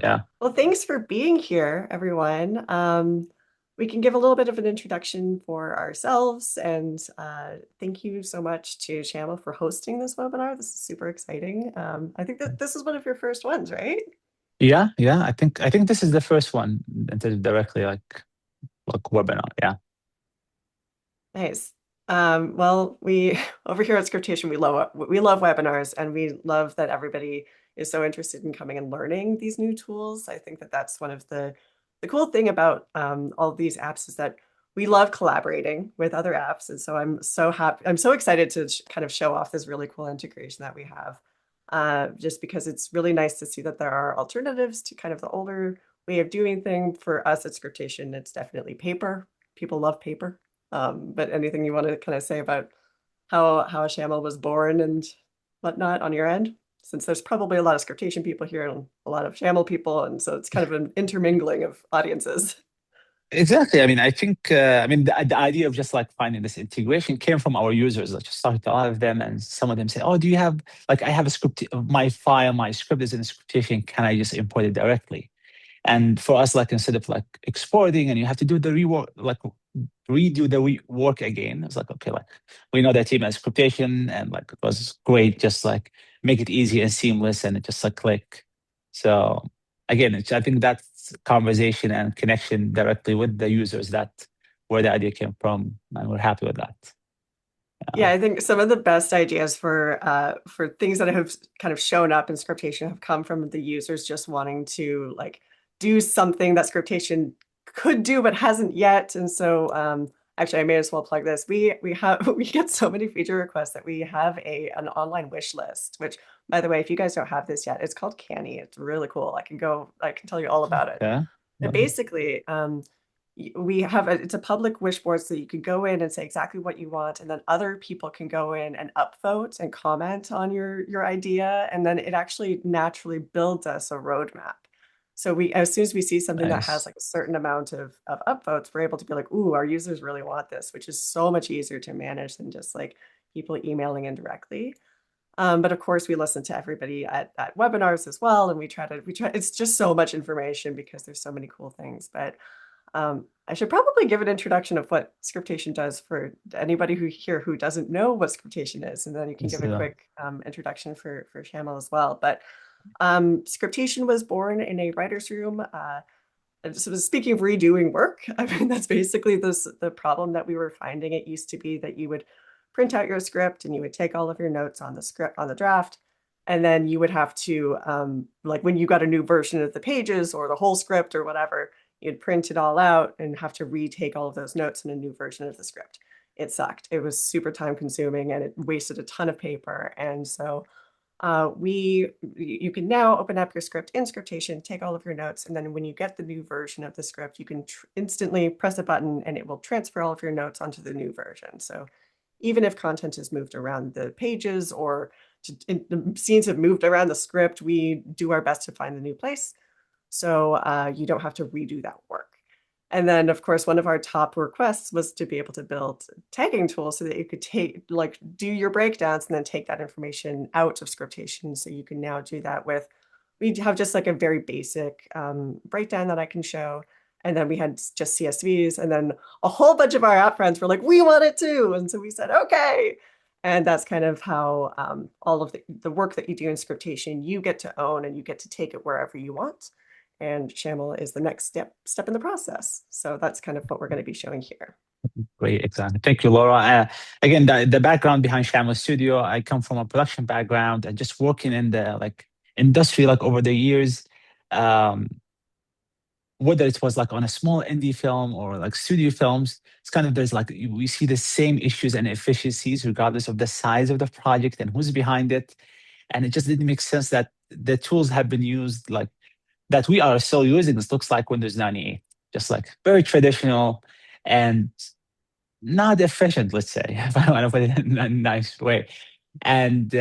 Yeah. Well, thanks for being here, everyone. We can give a little bit of an introduction for ourselves, and thank you so much to Shamel for hosting this webinar. This is super exciting. I think that this is one of your first ones, right? Yeah, yeah. I think this is the first one that is directly like webinar. Yeah. Nice. Well, we over here at Scriptation, we love webinars, and we love that everybody is so interested in coming and learning these new tools. I think that that's one of the cool thing about all of these apps is that we love collaborating with other apps, and so I'm so happy. I'm so excited to kind of show off this really cool integration that we have, just because it's really nice to see that there are alternatives to kind of the older way of doing things. For us at Scriptation, it's definitely paper. People love paper. But anything you want to kind of say about how a SHAML was born and whatnot on your end? Since there's probably a lot of scriptation people here and a lot of SHAML people, and so it's kind of an intermingling of audiences. Exactly. I mean, I think, the idea of just like finding this integration came from our users. I just started to a lot of them, and some of them say, "Oh, do you have like I have a script, my script is in scriptation. Can I just import it directly?" And for us, like instead of like exporting and you have to do the rework, like redo the work again, it's like, okay, like we know that team has scriptation and like it was great, just like make it easy and seamless and it just like click. So again, I think that's conversation and connection directly with the users that where the idea came from, and we're happy with that. Yeah, I think some of the best ideas for things that have kind of shown up in scriptation have come from the users just wanting to like do something that scriptation could do but hasn't yet. And so actually I may as well plug this. We have we get so many feature requests that we have a an online wish list, which by the way, if you guys don't have this yet, it's called Canny. It's really cool. I can tell you all about it. Yeah. But Yeah. basically, we have it's a public wish board so you can go in and say exactly what you want, and then other people can go in and upvote and comment on your idea, and then it actually naturally builds us a roadmap. So we, as soon as we see something that has Nice. like a certain amount of upvotes, we're able to be like, ooh, our users really want this, which is so much easier to manage than just like people emailing in directly. But of course, we listen to everybody at webinars as well, and we try. It's just so much information because there's so many cool things. But I should probably give an introduction of what scriptation does for anybody who doesn't know what scriptation is, and then you can It's, give a quick introduction for Shamel as well. But scriptation was born in a writer's room. And so speaking of redoing work, I mean that's basically the problem that we were finding. It used to be that you would print out your script and you would take all of your notes on the script on the draft, and then you would have to like when you got a new version of the pages or the whole script or whatever, you'd print it all out and have to retake all of those notes in a new version of the script. It sucked. It was super time consuming and it wasted a ton of paper. And so we you can now open up your script in Scriptation, take all of your notes, and then when you get the new version of the script, you can instantly press a button and it will transfer all of your notes onto the new version. So even if content is moved around the pages or the scenes have moved around the script, we do our best to find the new place. So you don't have to redo that work. And then, of course, one of our top requests was to be able to build tagging tools so that you could take, like, do your breakdowns and then take that information out of scriptation. So you can now do that with, we have just like a very basic breakdown that I can show. And then we had just CSVs. And then a whole bunch of our app friends were like, we want it too. And so we said, okay. And that's kind of how all of the work that you do in scriptation, you get to own and you get to take it wherever you want, and Shamel is the next step in the process. So that's kind of what we're going to be showing here. great example. Thank you, Laura. Again, the background behind Shamel Studio, I come from a production background and just working in the like industry like over the years, um, whether it was like on a small indie film or like studio films, it's kind of there's like we see the same issues and efficiencies regardless of the size of the project and who's behind it. And it just didn't make sense that the tools have been used like that we are still using. This looks like Windows 98, just like very traditional and not efficient, let's say, if I want to put it in a nice way. And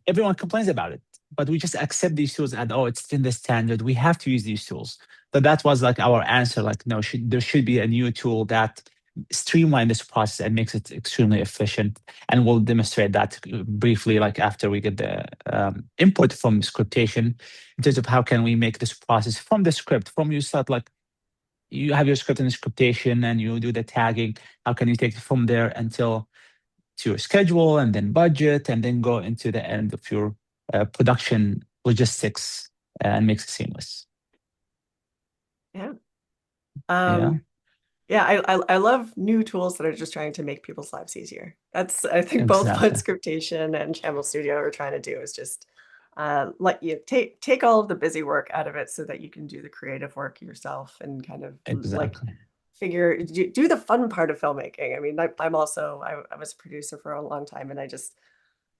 everyone complains about it, but we just accept these tools and oh, it's in the standard. We have to use these tools. So that was like our answer. Like, no, there should be a new tool that streamline this process and makes it extremely efficient. And we'll demonstrate that briefly, like after we get the input from Scriptation, in terms of how can we make this process from the script, from you start like you have your script in the Scriptation and you do the tagging. How can you take it from there until to your schedule and then budget and then go into the end of your production logistics and makes it seamless. Yeah. Yeah, Yeah, I love new tools that are just trying to make people's lives easier. That's I think both what exactly. Scriptation and Shamel Studio are trying to do is just let you take all of the busy work out of it so that you can do the creative work yourself and kind of like Exactly. do the fun part of filmmaking. I mean, I'm also I was a producer for a long time and I just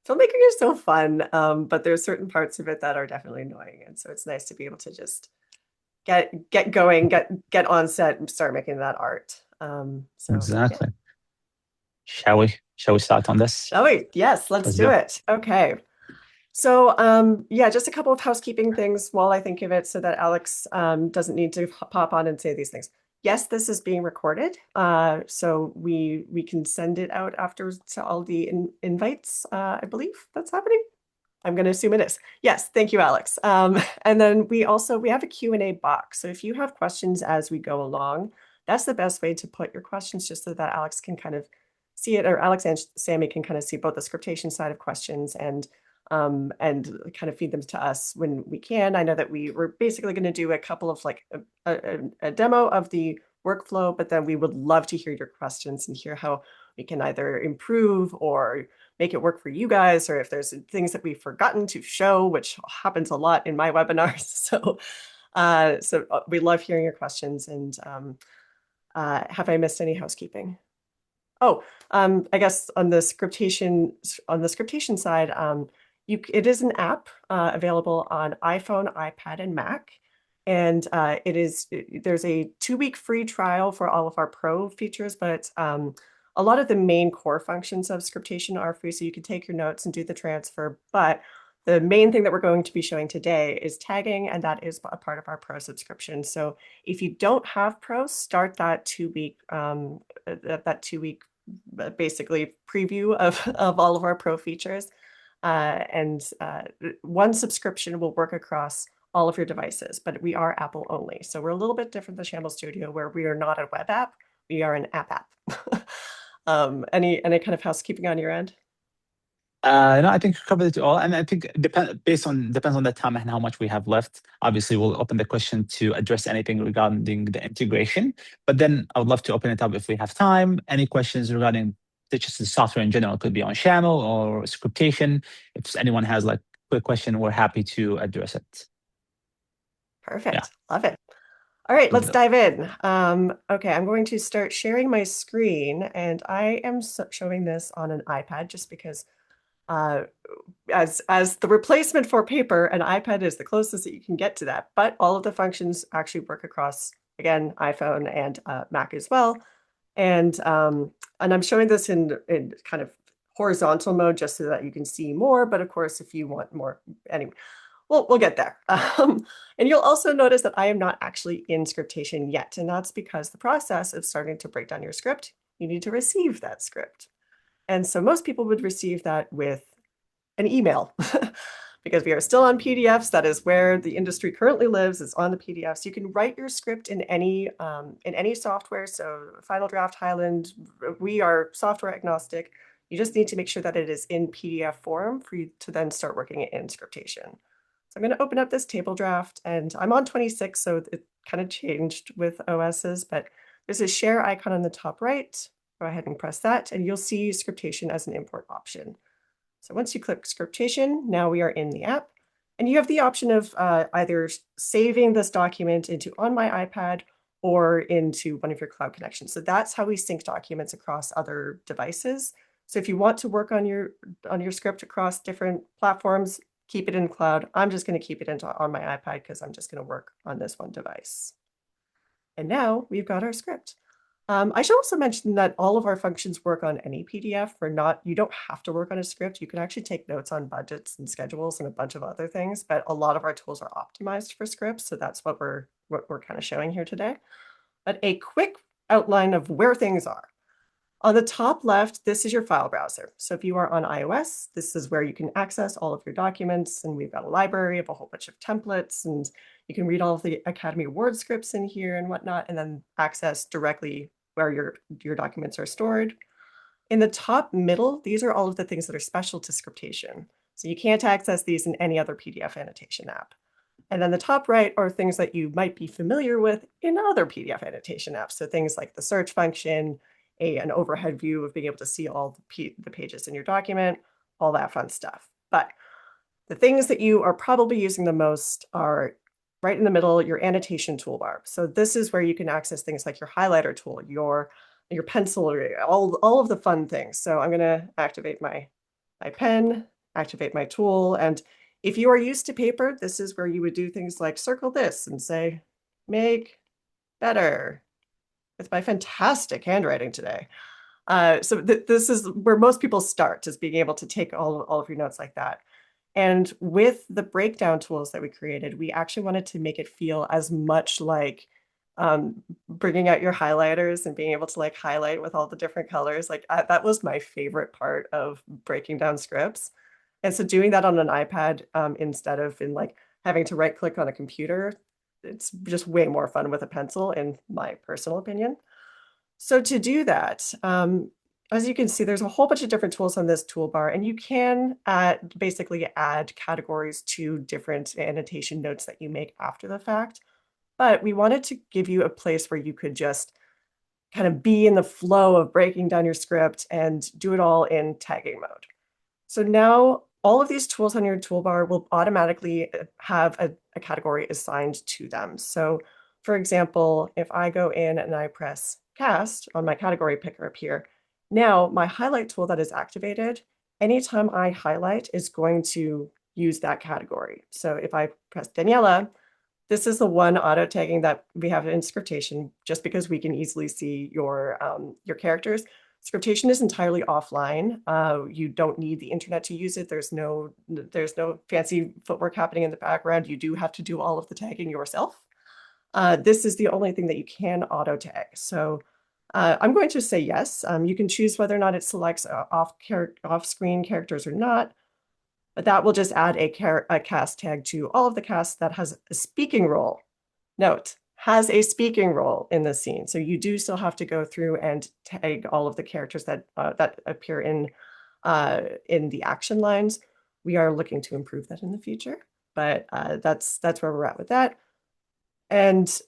filmmaking is so fun. But there's certain parts of it that are definitely annoying. And so it's nice to be able to just get going, get on set and start making that art. So yeah. Exactly. Shall we start on this? Shall we? Yes, let's Let's do go. it. Okay. So yeah, just a couple of housekeeping things while I think of it so that Alex doesn't need to pop on and say these things. Yes, this is being recorded. So we can send it out after to all the invites. I believe that's happening. I'm going to assume it is. Yes, thank you, Alex. And then we have a Q&A box. So if you have questions as we go along, that's the best way to put your questions just so that Alex can kind of see it, or Alex and Sammy can kind of see both the Scriptation side of questions and kind of feed them to us when we can. I know that we're basically going to do a couple of like a demo of the workflow, but then we would love to hear your questions and hear how we can either improve or make it work for you guys, or if there's things that we've forgotten to show, which happens a lot in my webinars. So we love hearing your questions. And have I missed any housekeeping? Oh, I guess on the scriptation side, it is an app available on iPhone, iPad, and Mac. And there's a 2-week free trial for all of our pro features, but a lot of the main core functions of Scriptation are free, so you can take your notes and do the transfer. But the main thing that we're going to be showing today is tagging, and that is a part of our pro subscription. So if you don't have pro, start that 2-week basically preview of all of our pro features. And one subscription will work across all of your devices, but we are Apple only. So we're a little bit different than Shamble Studio, where we are not a web app, we are an app. Any kind of housekeeping on your end? No, I think you covered it all, and I think depends on the time and how much we have left. Obviously, we'll open the question to address anything regarding the integration, but then I would love to open it up if we have time. Any questions regarding just the software in general, could be on Shamel or Scriptation. If anyone has like quick question, we're happy to address it. Yeah, Perfect. Love it. All right, let's let's go. dive in. Okay, I'm going to start sharing my screen, and I am showing this on an iPad just because uh, as the replacement for paper, an iPad is the closest that you can get to that. But all of the functions actually work across, again, iPhone and Mac as well. And I'm showing this in kind of horizontal mode just so that you can see more. But of course, if you want more, anyway, we'll get there. And you'll also notice that I am not actually in Scriptation yet. And that's because the process of starting to break down your script, you need to receive that script. And so most people would receive that with an email because we are still on PDFs. That is where the industry currently lives, is on the PDFs. You can write your script in any software. So Final Draft, Highland, we are software agnostic. You just need to make sure that it is in PDF form for you to then start working it in Scriptation. So I'm going to open up this table draft, and I'm on 26, so it kind of changed with OSs, but there's a share icon on the top right. Go ahead and press that, and you'll see Scriptation as an import option. So once you click Scriptation, now we are in the app, and you have the option of either saving this document into on my iPad or into one of your cloud connections. So that's how we sync documents across other devices. So if you want to work on your script across different platforms, keep it in cloud. I'm just going to keep it on my iPad because I'm just going to work on this one device. And now we've got our script. I should also mention that all of our functions work on any PDF. You don't have to work on a script. You can actually take notes on budgets and schedules and a bunch of other things, but a lot of our tools are optimized for scripts. So that's what we're kind of showing here today. But a quick outline of where things are. On the top left, this is your file browser. So if you are on iOS, this is where you can access all of your documents. And we've got a library of a whole bunch of templates, and you can read all of the Academy Award scripts in here and whatnot, and then access directly where your documents are stored. In the top middle, these are all of the things that are special to Scriptation. So you can't access these in any other PDF annotation app. And then the top right are things that you might be familiar with in other PDF annotation apps. So things like the search function, an overhead view of being able to see all the pages in your document, all that fun stuff. But the things that you are probably using the most are right in the middle, your annotation toolbar. So this is where you can access things like your highlighter tool, your pencil, all of the fun things. So I'm going to activate my pen, activate my tool. And if you are used to paper, this is where you would do things like circle this and say, make better with my fantastic handwriting today. So this is where most people start, is being able to take all of your notes like that. And with the breakdown tools that we created, we actually wanted to make it feel as much like bringing out your highlighters and being able to like highlight with all the different colors. Like that was my favorite part of breaking down scripts. And so doing that on an iPad instead of in like having to right click on a computer, it's just way more fun with a pencil, in my personal opinion. So to do that, as you can see, there's a whole bunch of different tools on this toolbar, and you can basically add categories to different annotation notes that you make after the fact. But we wanted to give you a place where you could just kind of be in the flow of breaking down your script and do it all in tagging mode. So now all of these tools on your toolbar will automatically have a category assigned to them. So for example, if I go in and I press cast on my category picker up here, now my highlight tool that is activated, anytime I highlight is going to use that category. So if I press Daniela, this is the one auto tagging that we have in Scriptation, just because we can easily see your characters. Scriptation is entirely offline. You don't need the internet to use it. There's no fancy footwork happening in the background. You do have to do all of the tagging yourself. This is the only thing that you can auto tag. So I'm going to say yes. You can choose whether or not it selects off-screen characters or not. But that will just add a cast tag to all of the casts that has a speaking role. Note, has a speaking role in the scene. So you do still have to go through and tag all of the characters that appear in the action lines. We are looking to improve that in the future, but that's where we're at with that. And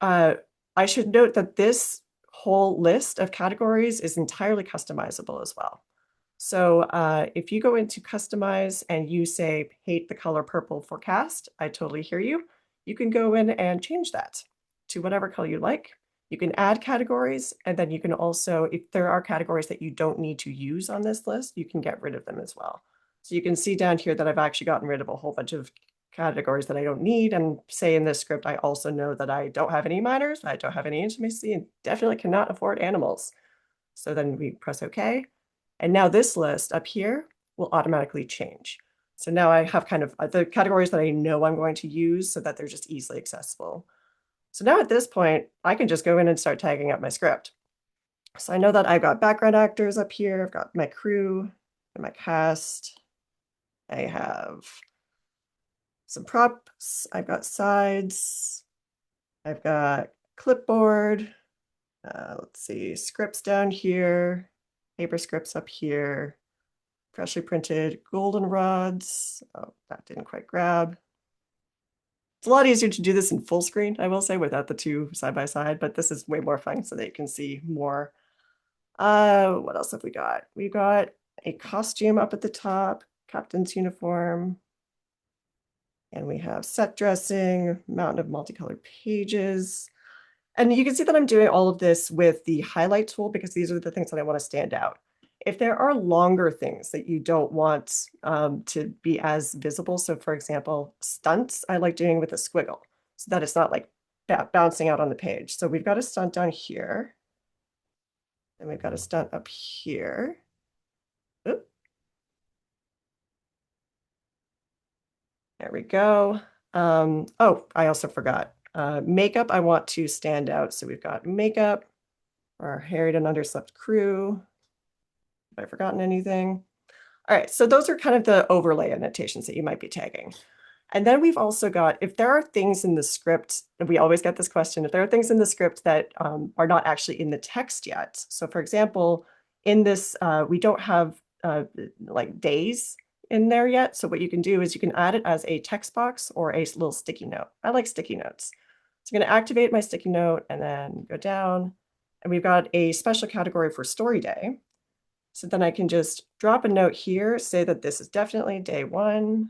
I should note that this whole list of categories is entirely customizable as well. So if you go into customize and you say, hate the color purple for cast, I totally hear you. You can go in and change that to whatever color you like. You can add categories, and then you can also, if there are categories that you don't need to use on this list, you can get rid of them as well. So you can see down here that I've actually gotten rid of a whole bunch of categories that I don't need. And say in this script, I also know that I don't have any minors, I don't have any intimacy, and definitely cannot afford animals. So then we press OK. And now this list up here will automatically change. So now I have kind of the categories that I know I'm going to use so that they're just easily accessible. So now at this point, I can just go in and start tagging up my script. So I know that I've got background actors up here. I've got my crew and my cast. I have some props. I've got sides. I've got clipboard. Let's see, scripts down here, paper scripts up here, freshly printed goldenrods. Oh, that didn't quite grab. It's a lot easier to do this in full screen, I will say, without the two side by side, but this is way more fun so that you can see more. What else have we got? We've got a costume up at the top, captain's uniform. And we have set dressing, mountain of multicolored pages. And you can see that I'm doing all of this with the highlight tool because these are the things that I want to stand out. If there are longer things that you don't want to be as visible, so for example, stunts, I like doing with a squiggle so that it's not like bouncing out on the page. So we've got a stunt down here, and we've got a stunt up here. Oop. There we go. Oh, I also forgot. Makeup, I want to stand out. So we've got makeup. Our harried and underslept crew. Have I forgotten anything? All right, so those are kind of the overlay annotations that you might be tagging. And then we've also got, if there are things in the script, and we always get this question, if there are things in the script that are not actually in the text yet. So for example, in this, we don't have like days in there yet. So what you can do is you can add it as a text box or a little sticky note. I like sticky notes. So I'm going to activate my sticky note and then go down. And we've got a special category for story day. So then I can just drop a note here, say that this is definitely day 1.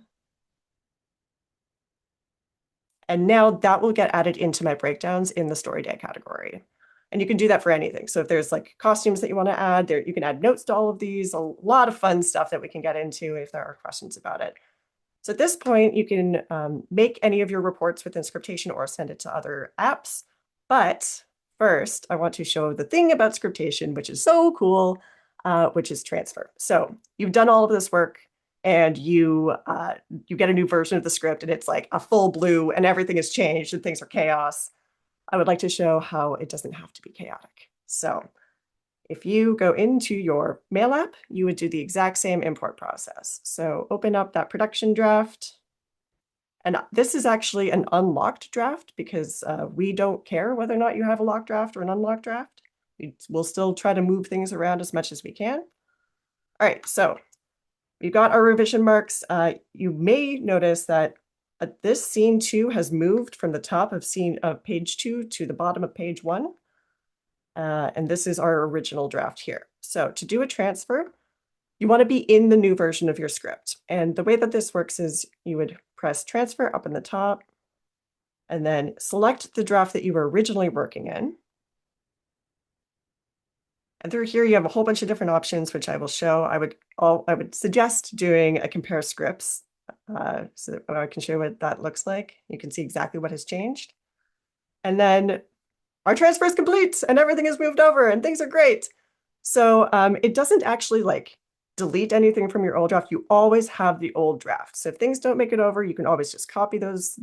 And now that will get added into my breakdowns in the story day category. And you can do that for anything. So if there's like costumes that you want to add, there you can add notes to all of these, a lot of fun stuff that we can get into if there are questions about it. So at this point, you can make any of your reports within Scriptation or send it to other apps. But first, I want to show the thing about Scriptation, which is so cool, which is transfer. So you've done all of this work and you get a new version of the script and it's like a full blue and everything has changed and things are chaos. I would like to show how it doesn't have to be chaotic. So if you go into your Mail app, you would do the exact same import process. So open up that production draft. And this is actually an unlocked draft because we don't care whether or not you have a locked draft or an unlocked draft. We'll still try to move things around as much as we can. All right, so we've got our revision marks. You may notice that this scene 2 has moved from the top of page 2 to the bottom of page 1. And this is our original draft here. So to do a transfer, you want to be in the new version of your script. And the way that this works is you would press transfer up in the top and then select the draft that you were originally working in. And through here, you have a whole bunch of different options, which I will show. I would suggest doing a compare scripts so that I can show what that looks like. You can see exactly what has changed. And then our transfer is complete and everything is moved over and things are great. So it doesn't actually like delete anything from your old draft. You always have the old draft. So if things don't make it over, you can always just copy those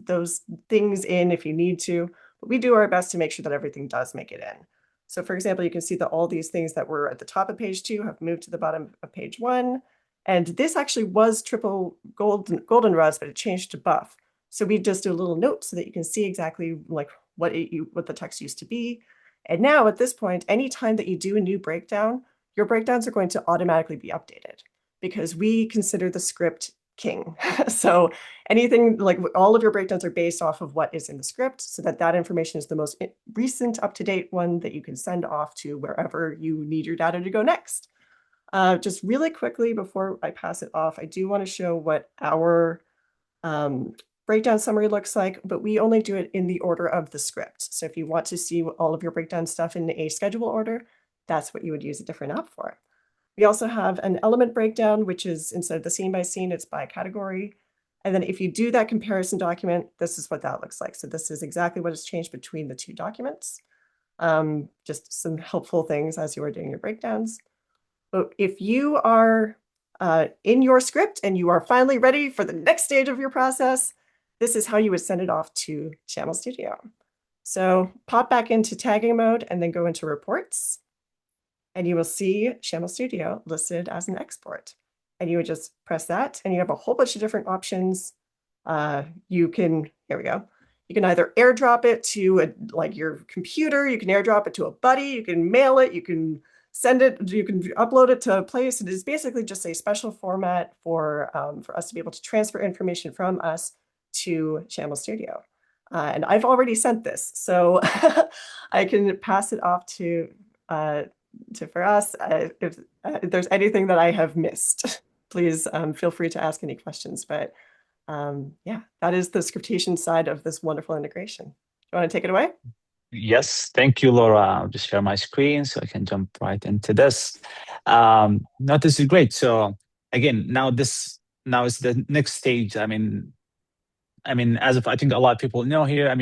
things in if you need to. But we do our best to make sure that everything does make it in. So for example, you can see that all these things that were at the top of page 2 have moved to the bottom of page 1. And this actually was triple goldenrod, but it changed to buff. So we just do a little note so that you can see exactly like what the text used to be. And now at this point, anytime that you do a new breakdown, your breakdowns are going to automatically be updated because we consider the script king. So anything like all of your breakdowns are based off of what is in the script so that information is the most recent up-to-date one that you can send off to wherever you need your data to go next. Just really quickly before I pass it off, I do want to show what our breakdown summary looks like, but we only do it in the order of the script. So if you want to see all of your breakdown stuff in a schedule order, that's what you would use a different app for. We also have an element breakdown, which is instead of the scene by scene, it's by category. And then if you do that comparison document, this is what that looks like. So this is exactly what has changed between the two documents. Just some helpful things as you are doing your breakdowns. But if you are in your script and you are finally ready for the next stage of your process, this is how you would send it off to Shamel Studio. So pop back into tagging mode and then go into reports. And you will see Shamel Studio listed as an export. And you would just press that and you have a whole bunch of different options. Here we go. You can either airdrop it to like your computer, you can airdrop it to a buddy, you can mail it, you can send it, you can upload it to a place. It is basically just a special format for us to be able to transfer information from us to Shamel Studio. And I've already sent this, so I can pass it off to for us. If there's anything that I have missed, please feel free to ask any questions. But yeah, that is the Scriptation side of this wonderful integration. Do you want to take it away? Yes, thank you, Laura. I'll just share my screen so I can jump right into this. No, this is great. So again, now is the next stage. As of I think a lot of people know here,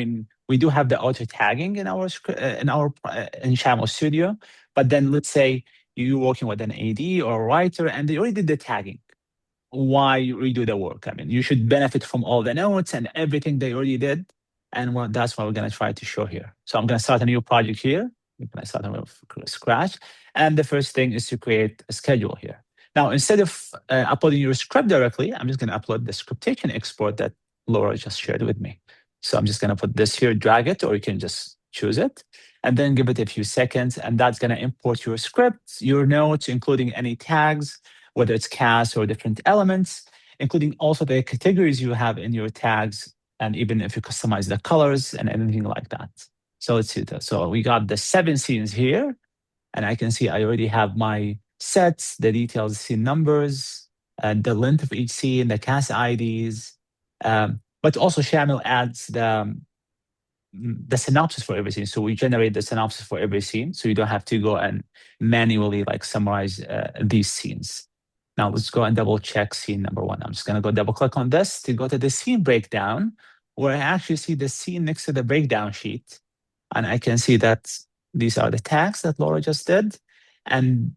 we do have the auto tagging in in Shamel Studio, but then let's say you're working with an AD or a writer and they already did the tagging. Why redo the work? You should benefit from all the notes and everything they already did. And that's what we're going to try to show here. So I'm going to start a new project here. we're going to start from scratch. And the first thing is to create a schedule here. Now, instead of uploading your script directly, I'm just going to upload the scriptation export that Laura just shared with me. So I'm just going to put this here, drag it, or you can just choose it, and then give it a few seconds. And that's going to import your scripts, your notes, including any tags, whether it's cast or different elements, including also the categories you have in your tags, and even if you customize the colors and anything like that. So let's see that. So we got the 7 scenes here, and I can see I already have my sets, the details, scene numbers, and the length of each scene, the cast IDs. But also Shamil adds the synopsis for every scene. So we generate the synopsis for every scene, so you don't have to go and manually like summarize these scenes. Now let's go and double check scene number 1. I'm just going to go double click on this to go to the scene breakdown, where I actually see the scene next to the breakdown sheet. And I can see that these are the tags that Laura just did. And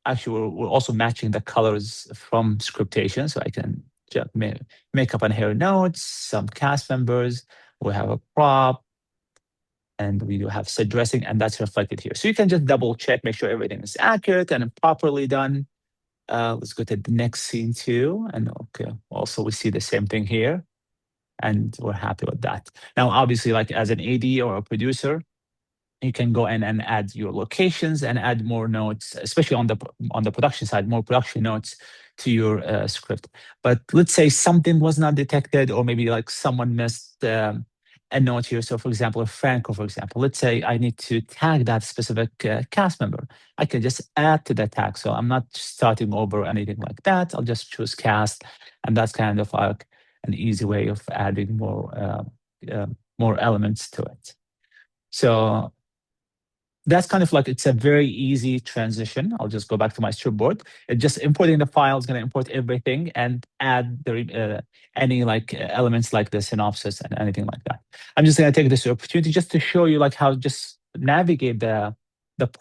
actually, we're also matching the colors from scriptation. So I can just make up and hair notes, some cast members. We have a prop, and we do have set dressing, and that's reflected here. So you can just double check, make sure everything is accurate and properly done. Let's go to the next scene too. And okay, also we see the same thing here, and we're happy with that. Now, obviously, like as an AD or a producer, you can go in and add your locations and add more notes, especially on the production side, more production notes to your script. But let's say something was not detected, or maybe like someone missed a note here. So for example, if Franco, for example, let's say I need to tag that specific cast member. I can just add to the tag. So I'm not starting over or anything like that. I'll just choose cast. And that's kind of like an easy way of adding more elements to it. So that's kind of like, it's a very easy transition. I'll just go back to my storyboard. It just importing the file is going to import everything and add any like elements like the synopsis and anything like that. I'm just going to take this opportunity just to show you like how just navigate the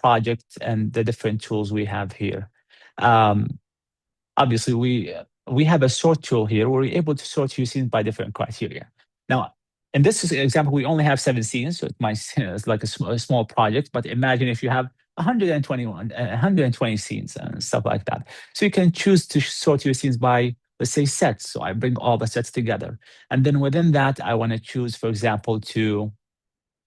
project and the different tools we have here. Obviously, we have a sort tool here where we're able to sort your scenes by different criteria. Now, in this example, we only have 7 scenes, so it might it's like a small project. But imagine if you have 120 scenes and stuff like that. So you can choose to sort your scenes by, let's say, sets. So I bring all the sets together, and then within that, I want to choose, for example, to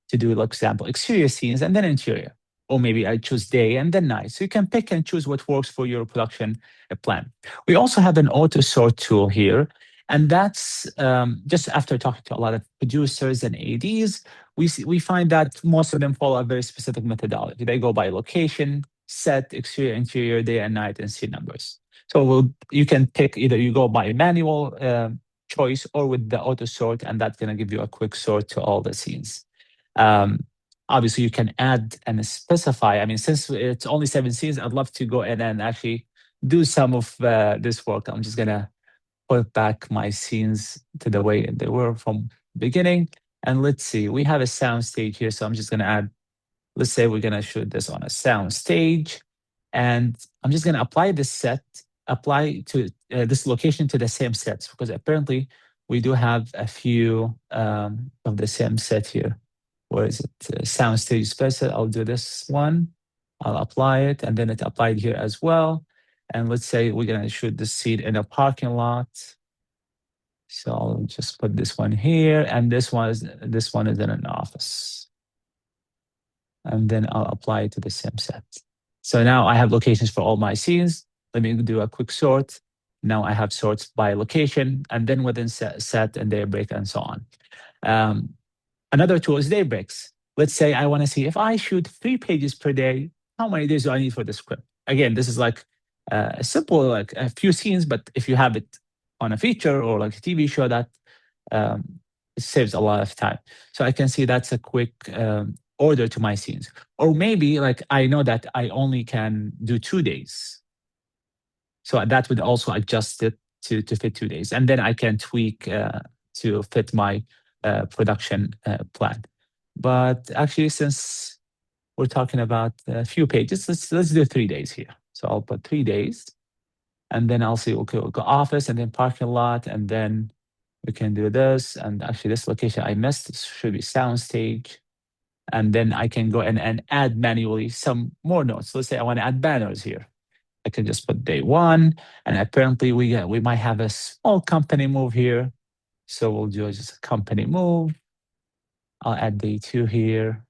do, like example, exterior scenes and then interior. Or maybe I choose day and then night. So you can pick and choose what works for your production plan. We also have an auto sort tool here. And that's just after talking to a lot of producers and ADs, we find that most of them follow a very specific methodology. They go by location, set, exterior, interior, day and night, and scene numbers. So you can pick either you go by manual choice or with the auto sort, and that's going to give you a quick sort to all the scenes. Um, Obviously, you can add and specify. I mean, since it's only 7 scenes, I'd love to go in and actually do some of this work. I'm just gonna put back my scenes to the way they were from beginning. And let's see, we have a sound stage here. So I'm just gonna add, let's say we're gonna shoot this on a sound stage. And I'm just gonna apply this set, apply to this location to the same sets, because apparently we do have a few of the same set here. Where is it? Soundstage special. I'll do this one. I'll apply it, and then it applied here as well. And let's say we're gonna shoot the scene in a parking lot. So I'll just put this one here, and this one is in an office. And then I'll apply it to the same set. So now I have locations for all my scenes. Let me do a quick sort. Now I have sorts by location, and then within set and daybreak and so on. Another tool is day breaks. Let's say I want to see if I shoot 3 pages per day, how many days do I need for the script? Again, this is like a simple, like a few scenes, but if you have it on a feature or like a TV show, that it saves a lot of time. So I can see that's a quick order to my scenes. Or maybe like I know that I only can do 2 days. So that would also adjust it to fit 2 days. And then I can tweak to fit my production plan. But actually, since we're talking about a few pages, let's do 3 days here. So I'll put 3 days, and then I'll say, okay, we'll go office and then parking lot, and then we can do this. And actually, this location I missed, this should be soundstage. And then I can go in and add manually some more notes. Let's say I want to add banners here. I can just put day one, and apparently we might have a small company move here. So we'll do just a company move. I'll add day two here.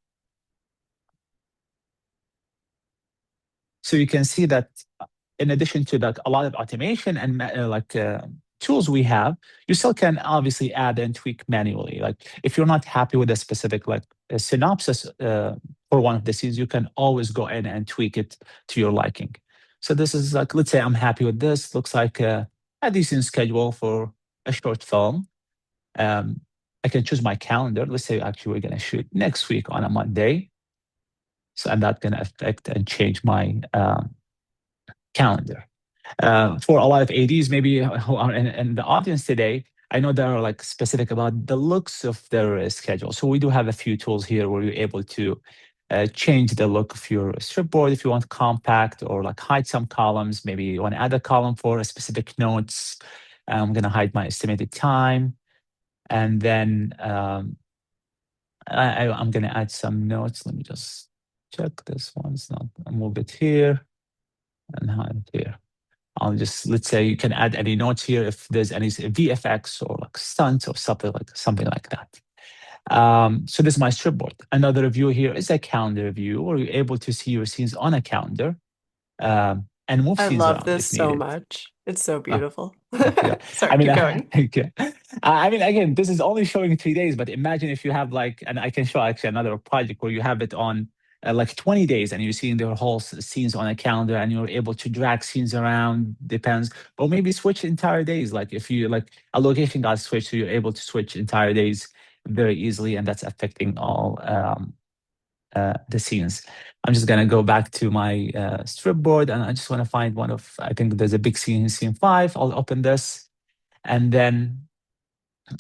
So you can see that in addition to that, a lot of automation and tools we have, you still can obviously add and tweak manually. Like if you're not happy with a specific a synopsis for one of the scenes, you can always go in and tweak it to your liking. So this is like, let's say I'm happy with this. Looks like a decent schedule for a short film. I can choose my calendar. Let's say actually we're going to shoot next week on a Monday. So I'm not going to affect and change my calendar. For a lot of ADs, maybe who are in the audience today, I know they are like specific about the looks of their schedule. So we do have a few tools here where you're able to change the look of your strip board if you want compact or like hide some columns. Maybe you want to add a column for a specific notes. I'm going to hide my estimated time. And then I'm going to add some notes. Let me just check this one's not. I'll move it here and hide it here. I'll just, let's say you can add any notes here if there's any VFX or like stunts or something like that. So this is my strip board. Another view here is a calendar view where you're able to see your scenes on a calendar and move I scenes love around this if so needed. much. It's so Uh, beautiful. yeah. I Sorry, mean, keep going. okay. I mean, again, this is only showing 3 days, but imagine if you have like, and I can show actually another project where you have it on like 20 days and you're seeing their whole scenes on a calendar and you're able to drag scenes around, depends, or maybe switch entire days. Like if you like a location got switched, so you're able to switch entire days very easily, and that's affecting all the scenes. I'm just gonna go back to my strip board and I just want to find one of, I think there's a big scene in scene 5. I'll open this and then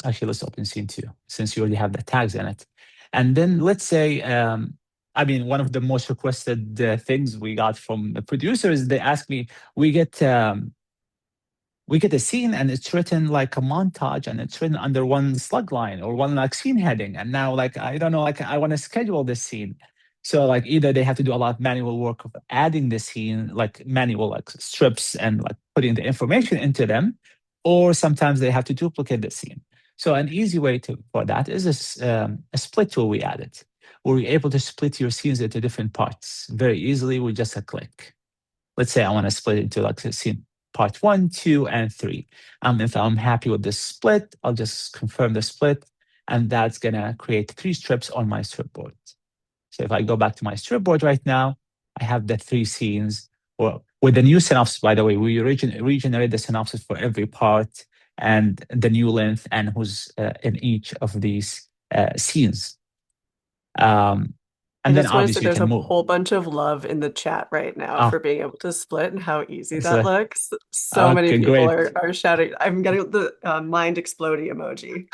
actually let's open scene 2 since you already have the tags in it. And then let's say, I mean, one of the most requested things we got from the producers, they asked me, we get a scene and it's written like a montage and it's written under one slug line or one like scene heading. And now like, I don't know, like I want to schedule this scene. So like either they have to do a lot of manual work of adding the scene, like manual like strips and like putting the information into them, or sometimes they have to duplicate the scene. So an easy way for that is a split tool we added, where you're able to split your scenes into different parts very easily with just a click. Let's say I want to split it into like a scene part 1, 2, and 3. If I'm happy with this split, I'll just confirm the split, and that's gonna create 3 strips on my strip board. So if I go back to my strip board right now, I have the 3 scenes. Well, with the new synopsis, by the way, we regenerate the synopsis for every part and the new length and who's in each of these scenes. Um, I and then just want to say obviously you there's can a move. whole bunch of love in the chat right now Oh, for being able to split and how easy that excellent. looks. So many Okay, people great. are shouting. I'm getting the mind exploding emoji.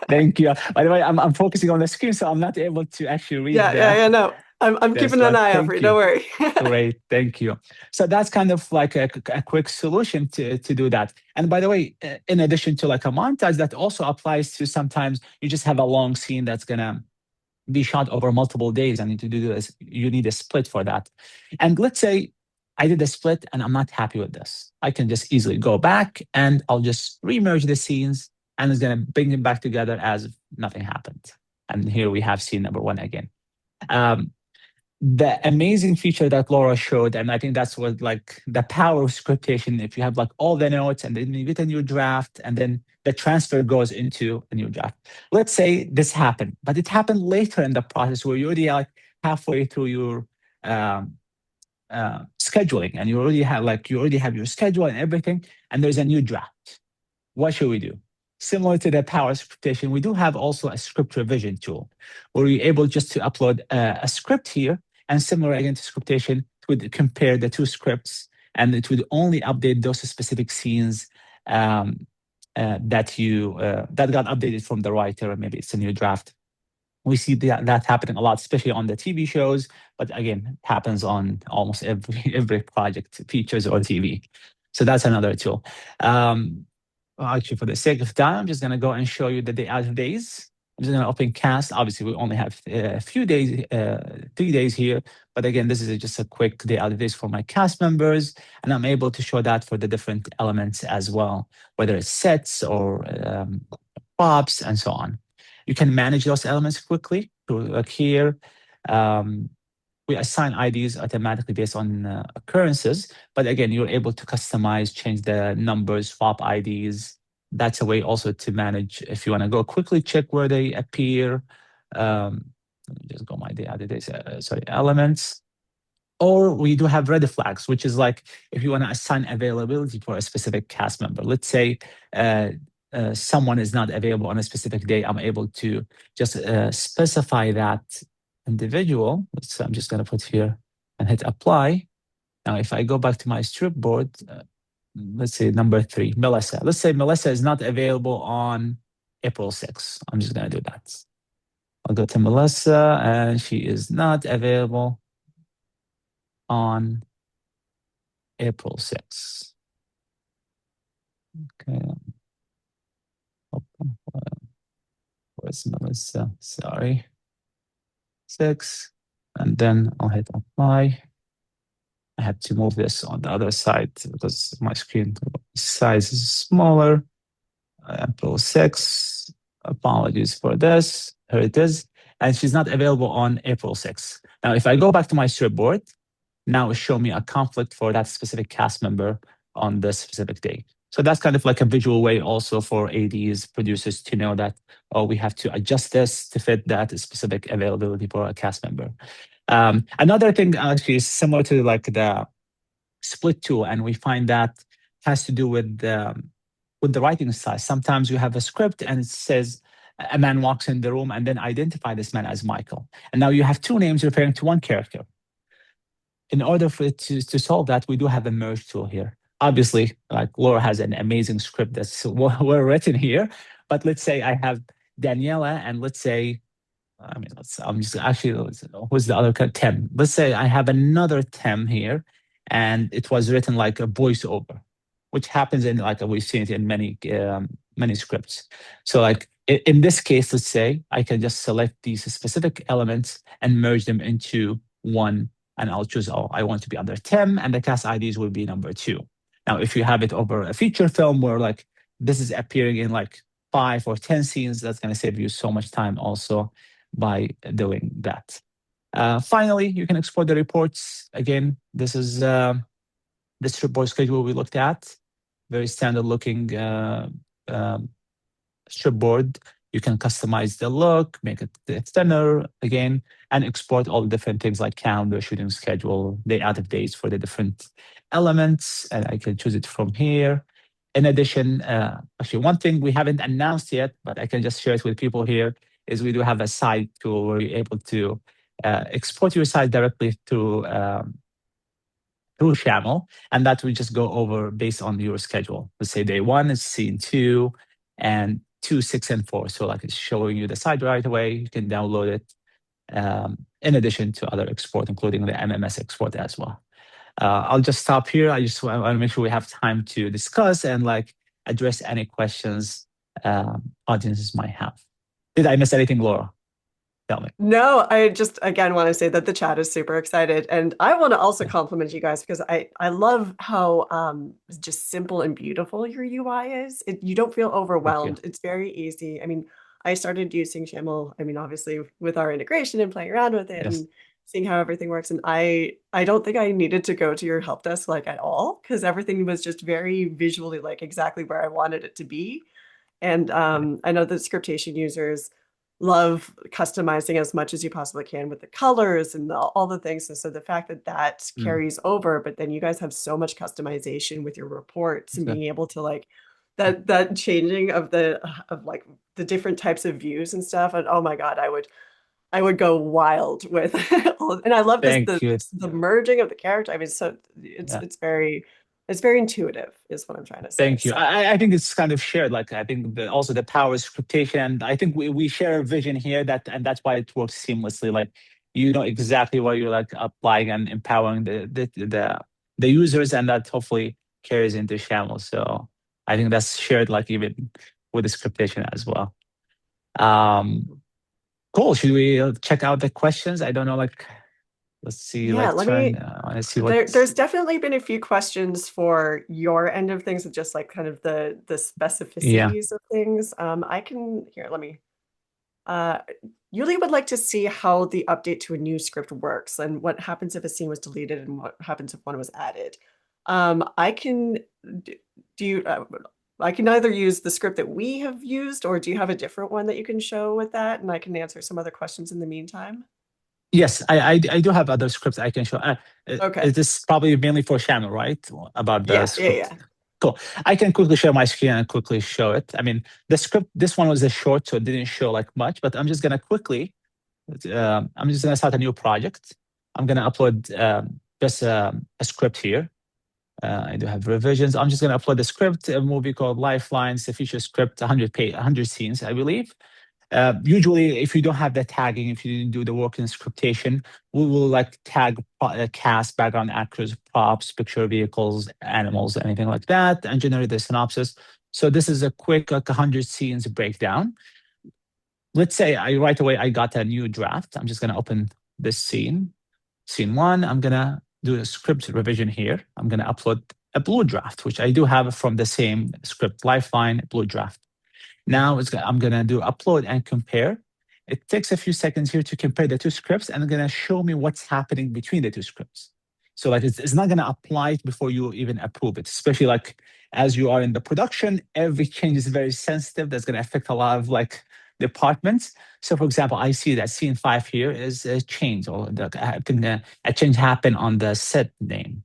Thank you. By the way, I'm focusing on the screen, so I'm not able to actually read Yeah. No, I'm the keeping an slide. eye out for you. Thank Don't you. worry. Great. Thank you. So that's kind of like a quick solution to do that. And by the way, in addition to like a montage, that also applies to sometimes you just have a long scene that's gonna be shot over multiple days. I need to do this. You need a split for that. And let's say I did a split and I'm not happy with this. I can just easily go back and I'll just remerge the scenes and it's going to bring them back together as if nothing happened. And here we have scene number 1 again. Um, the amazing feature that Laura showed, and I think that's what like the power of scriptation. If you have like all the notes and then you get a new draft and then the transfer goes into a new draft. Let's say this happened, but it happened later in the process where you already like halfway through your um, scheduling and you already have your schedule and everything, and there's a new draft. What should we do? Similar to the power scriptation, we do have also a script revision tool where you're able just to upload a script here, and similar again to scriptation, it would compare the 2 scripts and it would only update those specific scenes that got updated from the writer, or maybe it's a new draft. We see that happening a lot, especially on the TV shows, but again, it happens on almost every project, features or TV. So that's another tool. Well, actually, for the sake of time, I'm just going to go and show you the day out of days. I'm just going to open cast. Obviously, we only have a few days, 3 days here. But again, this is just a quick day out of days for my cast members. And I'm able to show that for the different elements as well, whether it's sets or props and so on. You can manage those elements quickly. So like here, um, we assign IDs automatically based on occurrences. But again, you're able to customize, change the numbers, swap IDs. That's a way also to manage if you want to go quickly check where they appear. Let me just go my day other days, sorry, elements. Or we do have red flags, which is like if you want to assign availability for a specific cast member. Let's say uh, someone is not available on a specific day. I'm able to just specify that individual. So I'm just going to put here and hit apply. Now, if I go back to my strip board, let's say number 3, Melissa. Let's say Melissa is not available on April 6th. I'm just going to do that. I'll go to Melissa and she is not available on April 6th. Okay. Where's Melissa? Sorry. 6. And then I'll hit apply. I have to move this on the other side because my screen size is smaller. April 6. Apologies for this. Here it is. And she's not available on April 6th. Now, if I go back to my strip board, now it show me a conflict for that specific cast member on this specific day. So that's kind of like a visual way also for ADs, producers to know that, oh, we have to adjust this to fit that specific availability for a cast member. Another thing actually is similar to like the split tool, and we find that has to do with the writing style. Sometimes you have a script and it says a man walks in the room and then identify this man as Michael. And now you have two names referring to one character. In order for it to solve that, we do have a merge tool here. Obviously, like Laura has an amazing script that's well written here. But let's say I have Daniela, and let's say, I mean, I'm just actually, who's the other Tim? Let's say I have another Tim here, and it was written like a voiceover, which happens in like we've seen it in many scripts. So like in this case, let's say I can just select these specific elements and merge them into one, and I'll choose, oh, I want to be under Tim, and the cast IDs will be number 2. Now, if you have it over a feature film where like this is appearing in like 5 or 10 scenes, that's going to save you so much time also by doing that. Finally, you can export the reports. Again, this is this report schedule we looked at. Very standard looking strip board. You can customize the look, make it thinner again, and export all the different things like calendar, shooting schedule, day out of days for the different elements. And I can choose it from here. In addition, actually, one thing we haven't announced yet, but I can just share it with people here, is we do have a site tool where you're able to export your site directly through Shamel, and that will just go over based on your schedule. Let's say day 1 is scene 2, and 2, 6, and 4. So like it's showing you the site right away. You can download it in addition to other export, including the MMS export as well. I'll just stop here. I just want to make sure we have time to discuss and like address any questions audiences might have. Did I miss anything, Laura? Tell me. No, I just again want to say that the chat is super excited, and I want to also Yeah. compliment you guys because I love how just simple and beautiful your UI is. You don't feel Thank you. overwhelmed. It's very easy. I mean, I started using Shamel, I mean, obviously with our integration and playing around with it Yes. and seeing how everything works. And I don't think I needed to go to your help desk like at all because everything was just very visually like exactly where I wanted it to be. And Right. I know that Scriptation users love customizing as much as you possibly can with the colors and all the things. And so the fact that that Mm. carries over, but then you guys have so much customization with your reports and So, being able to like that changing of the of like the different types of views and stuff. And oh my God, I would go wild with and I love this thank you. the merging of the character. I mean, so Yeah. it's very intuitive is what I'm trying to say. Thank you. So I think it's kind of shared. Like I think also the power of scriptation, and I think we share a vision here that, and that's why it works seamlessly. Like you know exactly what you're like applying and empowering the users, and that hopefully carries into channels. So I think that's shared like even with the scriptation as well. Um, cool. Should we check out the questions? I don't know, like, let's see, Yeah, like, let turn, me. I want to see what, There's definitely been a few questions for your end of things, of just like kind of the yeah. specificities of things. I can here. Let me. Uh, Yuli would like to see how the update to a new script works and what happens if a scene was deleted and what happens if one was added. I can do you. I can either use the script that we have used, or do you have a different one that you can show with that? And I can answer some other questions in the meantime. Yes, I do have other scripts I can show. Okay. Is this probably mainly for Shamil, right? About the Yeah, yeah, script. yeah. Cool. I can quickly share my screen and quickly show it. I mean, the script, this one was a short, so it didn't show like much, but I'm just gonna quickly, I'm just gonna start a new project. I'm gonna upload just a script here. I do have revisions. I'm just gonna upload the script, a movie called Lifelines, a feature script, 100 page, 100 scenes, I believe. Usually, if you don't have the tagging, if you didn't do the work in scriptation, we will like tag cast, background actors, props, picture vehicles, animals, anything like that, and generate the synopsis. So this is a quick like 100 scenes breakdown. Let's say I right away I got a new draft. I'm just gonna open this scene, scene one. I'm gonna do a script revision here. I'm gonna upload a blue draft, which I do have from the same script, Lifeline blue draft. Now I'm gonna do upload and compare. It takes a few seconds here to compare the two scripts and it's gonna show me what's happening between the two scripts. So like it's not gonna apply it before you even approve it, especially like as you are in the production, every change is very sensitive. That's gonna affect a lot of like departments. So for example, I see that scene five here is a change or a change happen on the set name.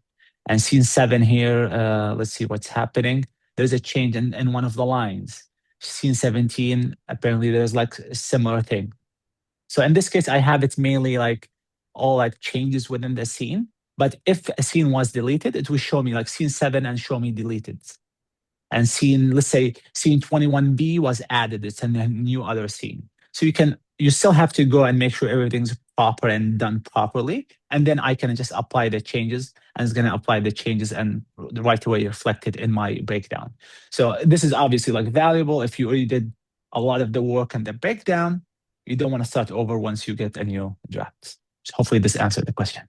And scene seven here, let's see what's happening. There's a change in one of the lines. Scene 17, apparently there's like a similar thing. So in this case, I have it mainly like all like changes within the scene. But if a scene was deleted, it will show me like scene 7 and show me deleted. And scene, let's say scene 21B was added. It's a new other scene. So you still have to go and make sure everything's proper and done properly. And then I can just apply the changes and it's going to apply the changes and the right away reflect it in my breakdown. So this is obviously like valuable if you already did a lot of the work and the breakdown. You don't want to start over once you get a new draft. So hopefully this answered the question.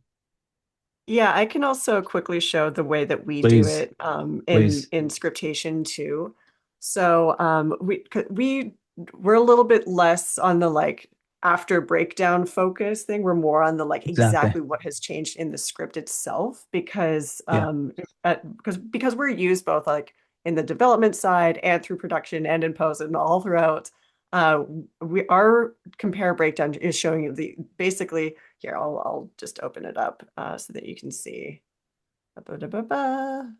Yeah, I can also quickly show the way that we do Please, it please. in Scriptation too. So we're a little bit less on the like after breakdown focus thing. We're more on the like Exactly. exactly what has changed in the script itself because Yeah. because we're used both like in the development side and through production and in post and all throughout. Uh, we our compare breakdown is showing you the basically here, I'll just open it up so that you can see. Ba-ba-da-ba-ba.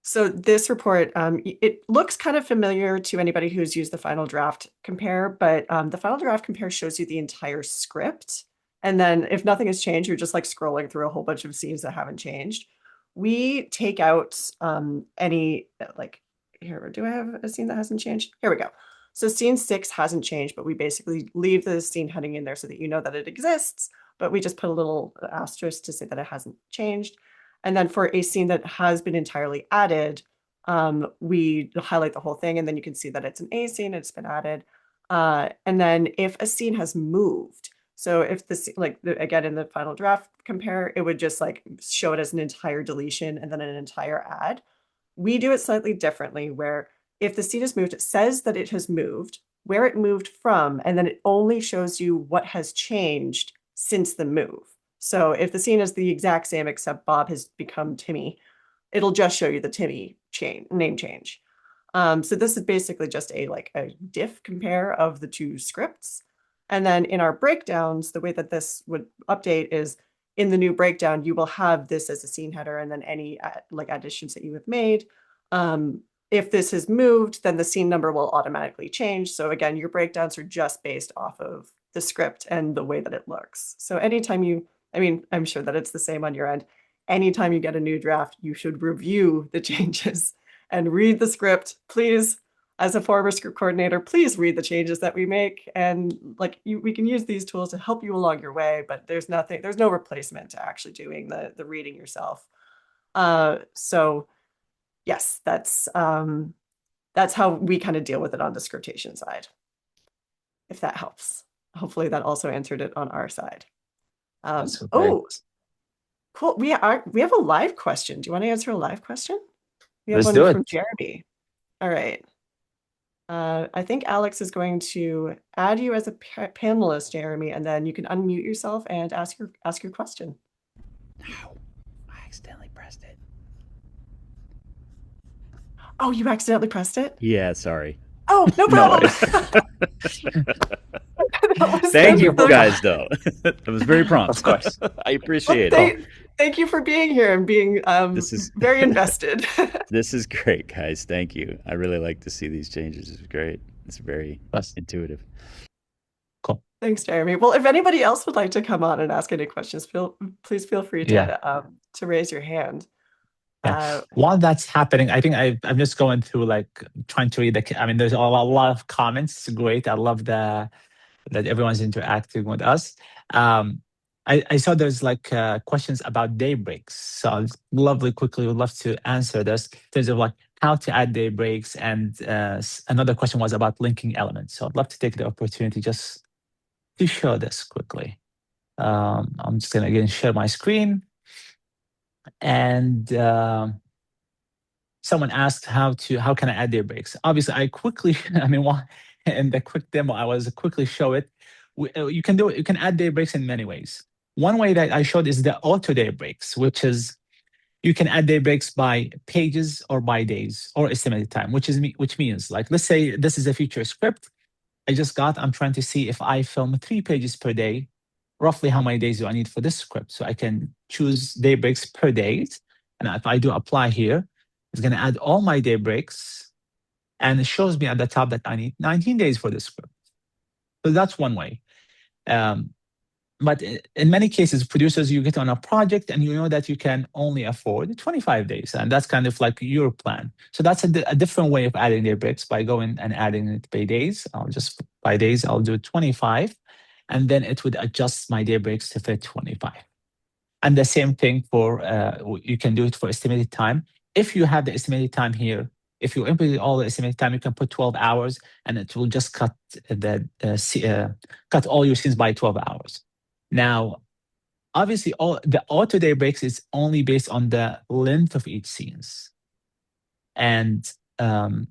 So this report, it looks kind of familiar to anybody who's used the Final Draft Compare, but the Final Draft Compare shows you the entire script. And then if nothing has changed, you're just like scrolling through a whole bunch of scenes that haven't changed. We take out any like here, do I have a scene that hasn't changed? Here we go. So scene 6 hasn't changed, but we basically leave the scene heading in there so that you know that it exists, but we just put a little asterisk to say that it hasn't changed. And then for a scene that has been entirely added, we highlight the whole thing, and then you can see that it's an A scene, it's been added. And then if a scene has moved, so if the like again in the final draft compare, it would just like show it as an entire deletion and then an entire add. We do it slightly differently, where if the scene is moved, it says that it has moved, where it moved from, and then it only shows you what has changed since the move. So if the scene is the exact same except Bob has become Timmy, it'll just show you the Timmy name change. So this is basically just a like a diff compare of the two scripts. And then in our breakdowns, the way that this would update is in the new breakdown, you will have this as a scene header and then any like additions that you have made. If this is moved, then the scene number will automatically change. So again, your breakdowns are just based off of the script and the way that it looks. So anytime you, I mean, I'm sure that it's the same on your end. Anytime you get a new draft, you should review the changes and read the script. Please, as a former script coordinator, please read the changes that we make. And like we can use these tools to help you along your way, but there's no replacement to actually doing the reading yourself. So yes, that's that's how we kind of deal with it on the scriptation side, if that helps. Hopefully that also answered it on our side. That's great. Oh, cool. We have a live question. Do you want to answer a live question? We have Let's one do from it. Jeremy. All right. I think Alex is going to add you as a panelist, Jeremy, and then you can unmute yourself and ask your question. Ow, I accidentally pressed it. Oh, you accidentally pressed it? Yeah, sorry. Oh, no No problem. worries. Thank you No guys, problem. though. That was very Of prompt. course. I Well, appreciate it. Cool. thank you for being here and being This is very invested. this is great, guys. Thank you. I really like to see these changes. It's great. It's very That's intuitive. cool. Thanks, Jeremy. Well, if anybody else would like to come on and ask any questions, please feel free Yeah. to raise your hand. Yeah. Uh, While that's happening, I think I'm just going through like trying to read I mean, there's a lot of comments. It's great. I love that everyone's interacting with us. Um, I saw there's like questions about day breaks. So quickly would love to answer this in terms of like how to add day breaks. And another question was about linking elements. So I'd love to take the opportunity just to show this quickly. I'm just gonna again share my screen. And someone asked how can I add day breaks? Obviously, I quickly, I mean, in the quick demo, I was quickly show it. You can do it. You can add day breaks in many ways. One way that I showed is the auto day breaks, which is you can add day breaks by pages or by days or estimated time, which means like let's say this is a future script I just got. I'm trying to see if I film 3 pages per day, roughly how many days do I need for this script? So I can choose day breaks per day. And if I do apply here, it's going to add all my day breaks. And it shows me at the top that I need 19 days for this script. So that's one way. Um, but in many cases, producers, you get on a project and you know that you can only afford 25 days. And that's kind of like your plan. So that's a different way of adding day breaks by going and adding it by days. By days, I'll do 25. And then it would adjust my day breaks to fit 25. And the same thing for, you can do it for estimated time. If you have the estimated time here, if you input all the estimated time, you can put 12 hours and it will just cut all your scenes by 12 hours. Now, obviously, all the auto day breaks is only based on the length of each scenes. Um,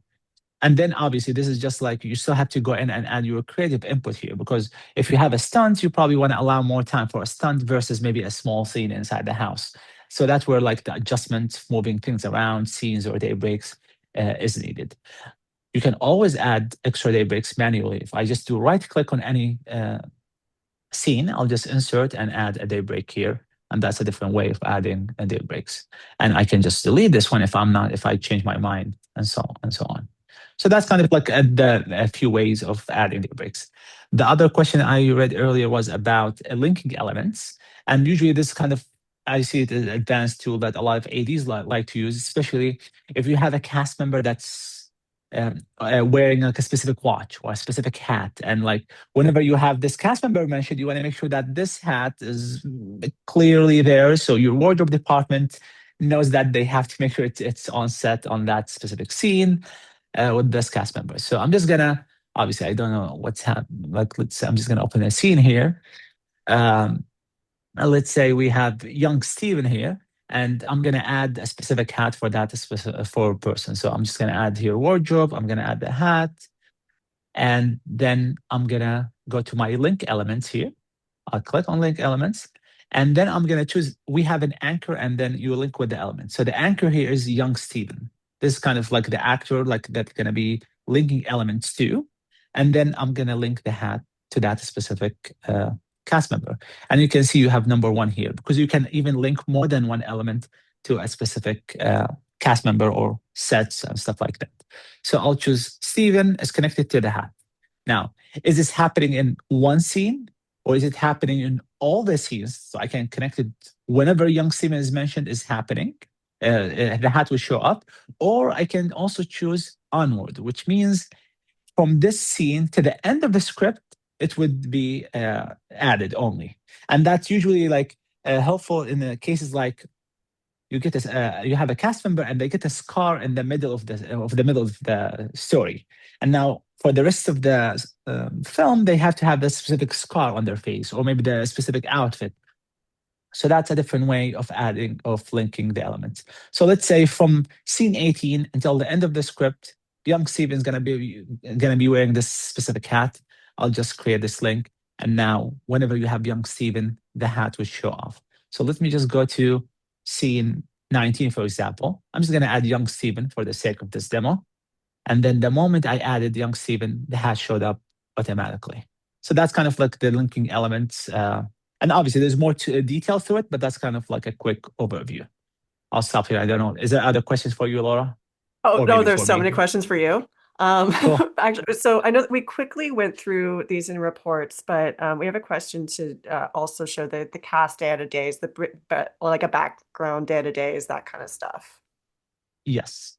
and then obviously, this is just like you still have to go in and add your creative input here because if you have a stunt, you probably want to allow more time for a stunt versus maybe a small scene inside the house. So that's where like the adjustment, moving things around, scenes or day breaks is needed. You can always add extra day breaks manually. If I just do right click on any scene, I'll just insert and add a day break here. And that's a different way of adding a day breaks. And I can just delete this one if I change my mind and so on and so on. So that's kind of like a few ways of adding day breaks. The other question I read earlier was about linking elements. And usually this kind of, I see it as an advanced tool that a lot of ADs like to use, especially if you have a cast member that's wearing like a specific watch or a specific hat. And like whenever you have this cast member mentioned, you want to make sure that this hat is clearly there. So your wardrobe department knows that they have to make sure it's on set on that specific scene with this cast member. So I'm just gonna, obviously, I don't know what's happening. Like, let's say I'm just gonna open a scene here. Um, let's say we have young Steven here, and I'm gonna add a specific hat for that specific for person. So I'm just gonna add here wardrobe. I'm gonna add the hat, and then I'm gonna go to my link elements here. I'll click on link elements, and then I'm gonna choose. We have an anchor, and then you link with the element. So the anchor here is young Steven. This is kind of like the actor, like that's gonna be linking elements to, and then I'm gonna link the hat to that specific cast member. And you can see you have number one here because you can even link more than one element to a specific cast member or sets and stuff like that. So I'll choose Steven is connected to the hat. Now, is this happening in one scene or is it happening in all the scenes? So I can connect it whenever young Steven is mentioned is happening. The hat will show up, or I can also choose onward, which means from this scene to the end of the script, it would be added only. And that's usually like helpful in the cases like you get this, you have a cast member and they get a scar in the middle of the story. And now for the rest of the film, they have to have the specific scar on their face or maybe the specific outfit. So that's a different way of linking the elements. So let's say from scene 18 until the end of the script, young Steven's gonna be wearing this specific hat. I'll just create this link. And now whenever you have young Steven, the hat will show off. So let me just go to scene 19, for example. I'm just gonna add young Steven for the sake of this demo. And then the moment I added young Steven, the hat showed up automatically. So that's kind of like the linking elements. And obviously there's more detail to it, but that's kind of like a quick overview. I'll stop here. I don't know. Is there other questions for you, Laura? Oh, Or no, maybe there's for so me? many questions for you. Cool. Actually, so I know that we quickly went through these in reports, but we have a question to also show the cast data days, like a background data days, that kind of stuff. Yes.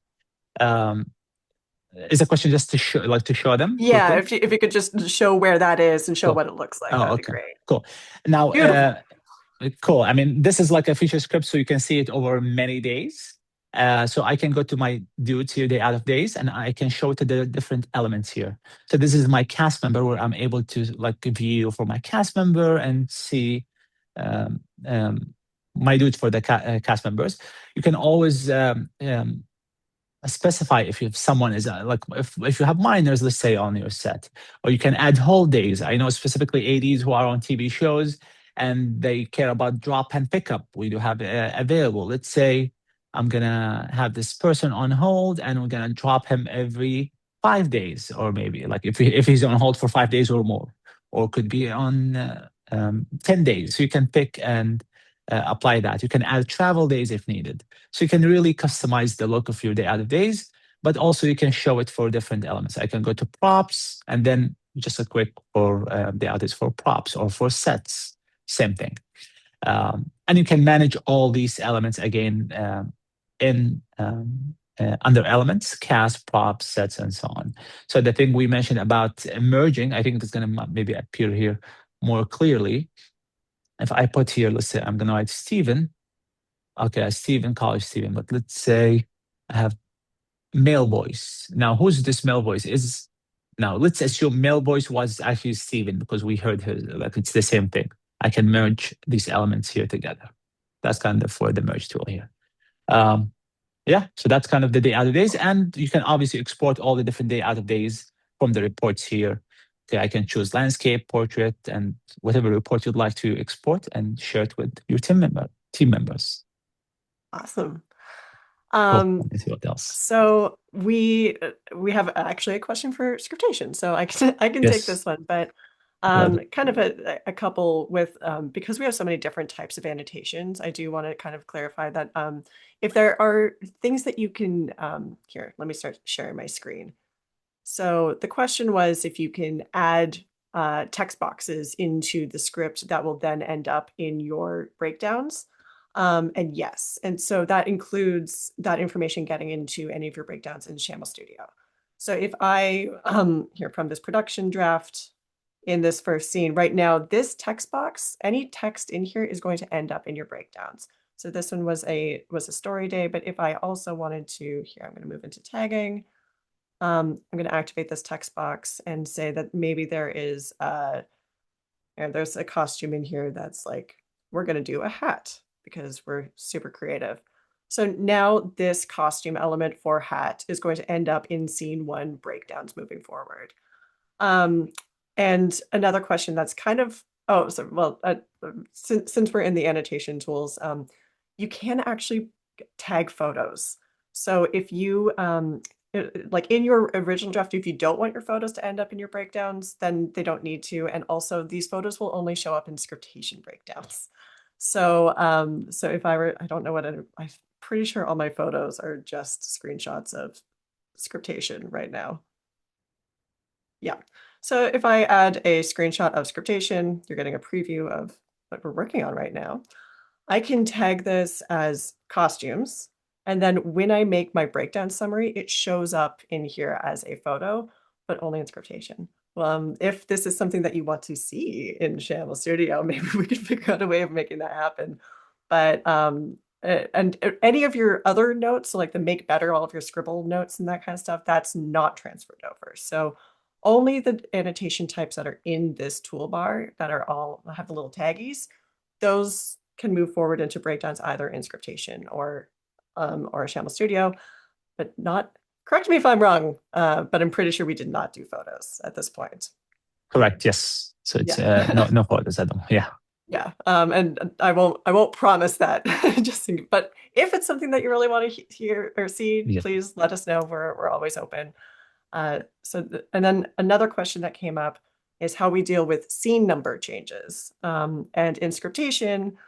Is the question just to show them Yeah, quickly? if you could just show where that is and show Cool. what it looks like, Oh, that would be okay. great. Cool. Now, Beautiful. cool. I mean, this is like a feature script, so you can see it over many days. So I can go to my dudes here, day out of days, and I can show to the different elements here. So this is my cast member where I'm able to like view for my cast member and see um, my dudes for the cast members. You can always specify if you have someone is like if you have minors, let's say, on your set, or you can add whole days. I know specifically ADs who are on TV shows and they care about drop and pickup. We do have available. Let's say I'm gonna have this person on hold and we're gonna drop him every 5 days, or maybe like if he's on hold for 5 days or more, or could be on 10 days. So you can pick and apply that. You can add travel days if needed. So you can really customize the look of your day out of days, but also you can show it for different elements. I can go to props and then just a quick for the others for props or for sets, same thing. And you can manage all these elements again in under elements, cast, props, sets, and so on. So the thing we mentioned about merging, I think it's going to maybe appear here more clearly. If I put here, let's say I'm going to write Steven. Okay, Steven, college Steven, but let's say I have male voice. Now, who's this male voice? Now let's assume male voice was actually Steven because we heard her, like it's the same thing. I can merge these elements here together. That's kind of for the merge tool here. Yeah, so that's kind of the day out of days. And you can obviously export all the different day out of days from the reports here. Okay, I can choose landscape, portrait, and whatever report you'd like to export and share it with your team members. Awesome. Cool. Let me see what else. So we have actually a question for scriptation. So I can take Yes. this one, but kind of a couple with because we have so many different types of annotations. I do want to kind of clarify that if there are things that you can here, let me start sharing my screen. So the question was if you can add text boxes into the script that will then end up in your breakdowns. And yes, and so that includes that information getting into any of your breakdowns in Shamel Studio. So if I here from this production draft in this first scene right now, this text box, any text in here is going to end up in your breakdowns. So this one was a story day, but if I also wanted to, here I'm going to move into tagging. I'm going to activate this text box and say that maybe there is there's a costume in here that's like, we're going to do a hat because we're super creative. So now this costume element for hat is going to end up in scene 1 breakdowns moving forward. And another question that's kind of, since we're in the annotation tools, you can actually tag photos. So if you, like in your original draft, if you don't want your photos to end up in your breakdowns, then they don't need to. And also these photos will only show up in scriptation breakdowns. So, so if I were, I don't know what, I'm pretty sure all my photos are just screenshots of scriptation right now. Yeah. So if I add a screenshot of scriptation, you're getting a preview of what we're working on right now. I can tag this as costumes. And then when I make my breakdown summary, it shows up in here as a photo, but only in scriptation. Well, if this is something that you want to see in Shamel Studio, maybe we could figure out a way of making that happen. But and any of your other notes, so like the make better, all of your scribble notes and that kind of stuff, that's not transferred over. So only the annotation types that are in this toolbar that are all have the little taggies, those can move forward into breakdowns either in Scriptation or Shamel Studio, but not, correct me if I'm wrong, but I'm pretty sure we did not do photos at this point. Correct. Yes. So it's Yeah. no photos at all. Yeah. Yeah, and I won't promise that. But if it's something that you really want to hear or see, Yeah. please let us know. We're always open. And then another question that came up is how we deal with scene number changes. And in Scriptation,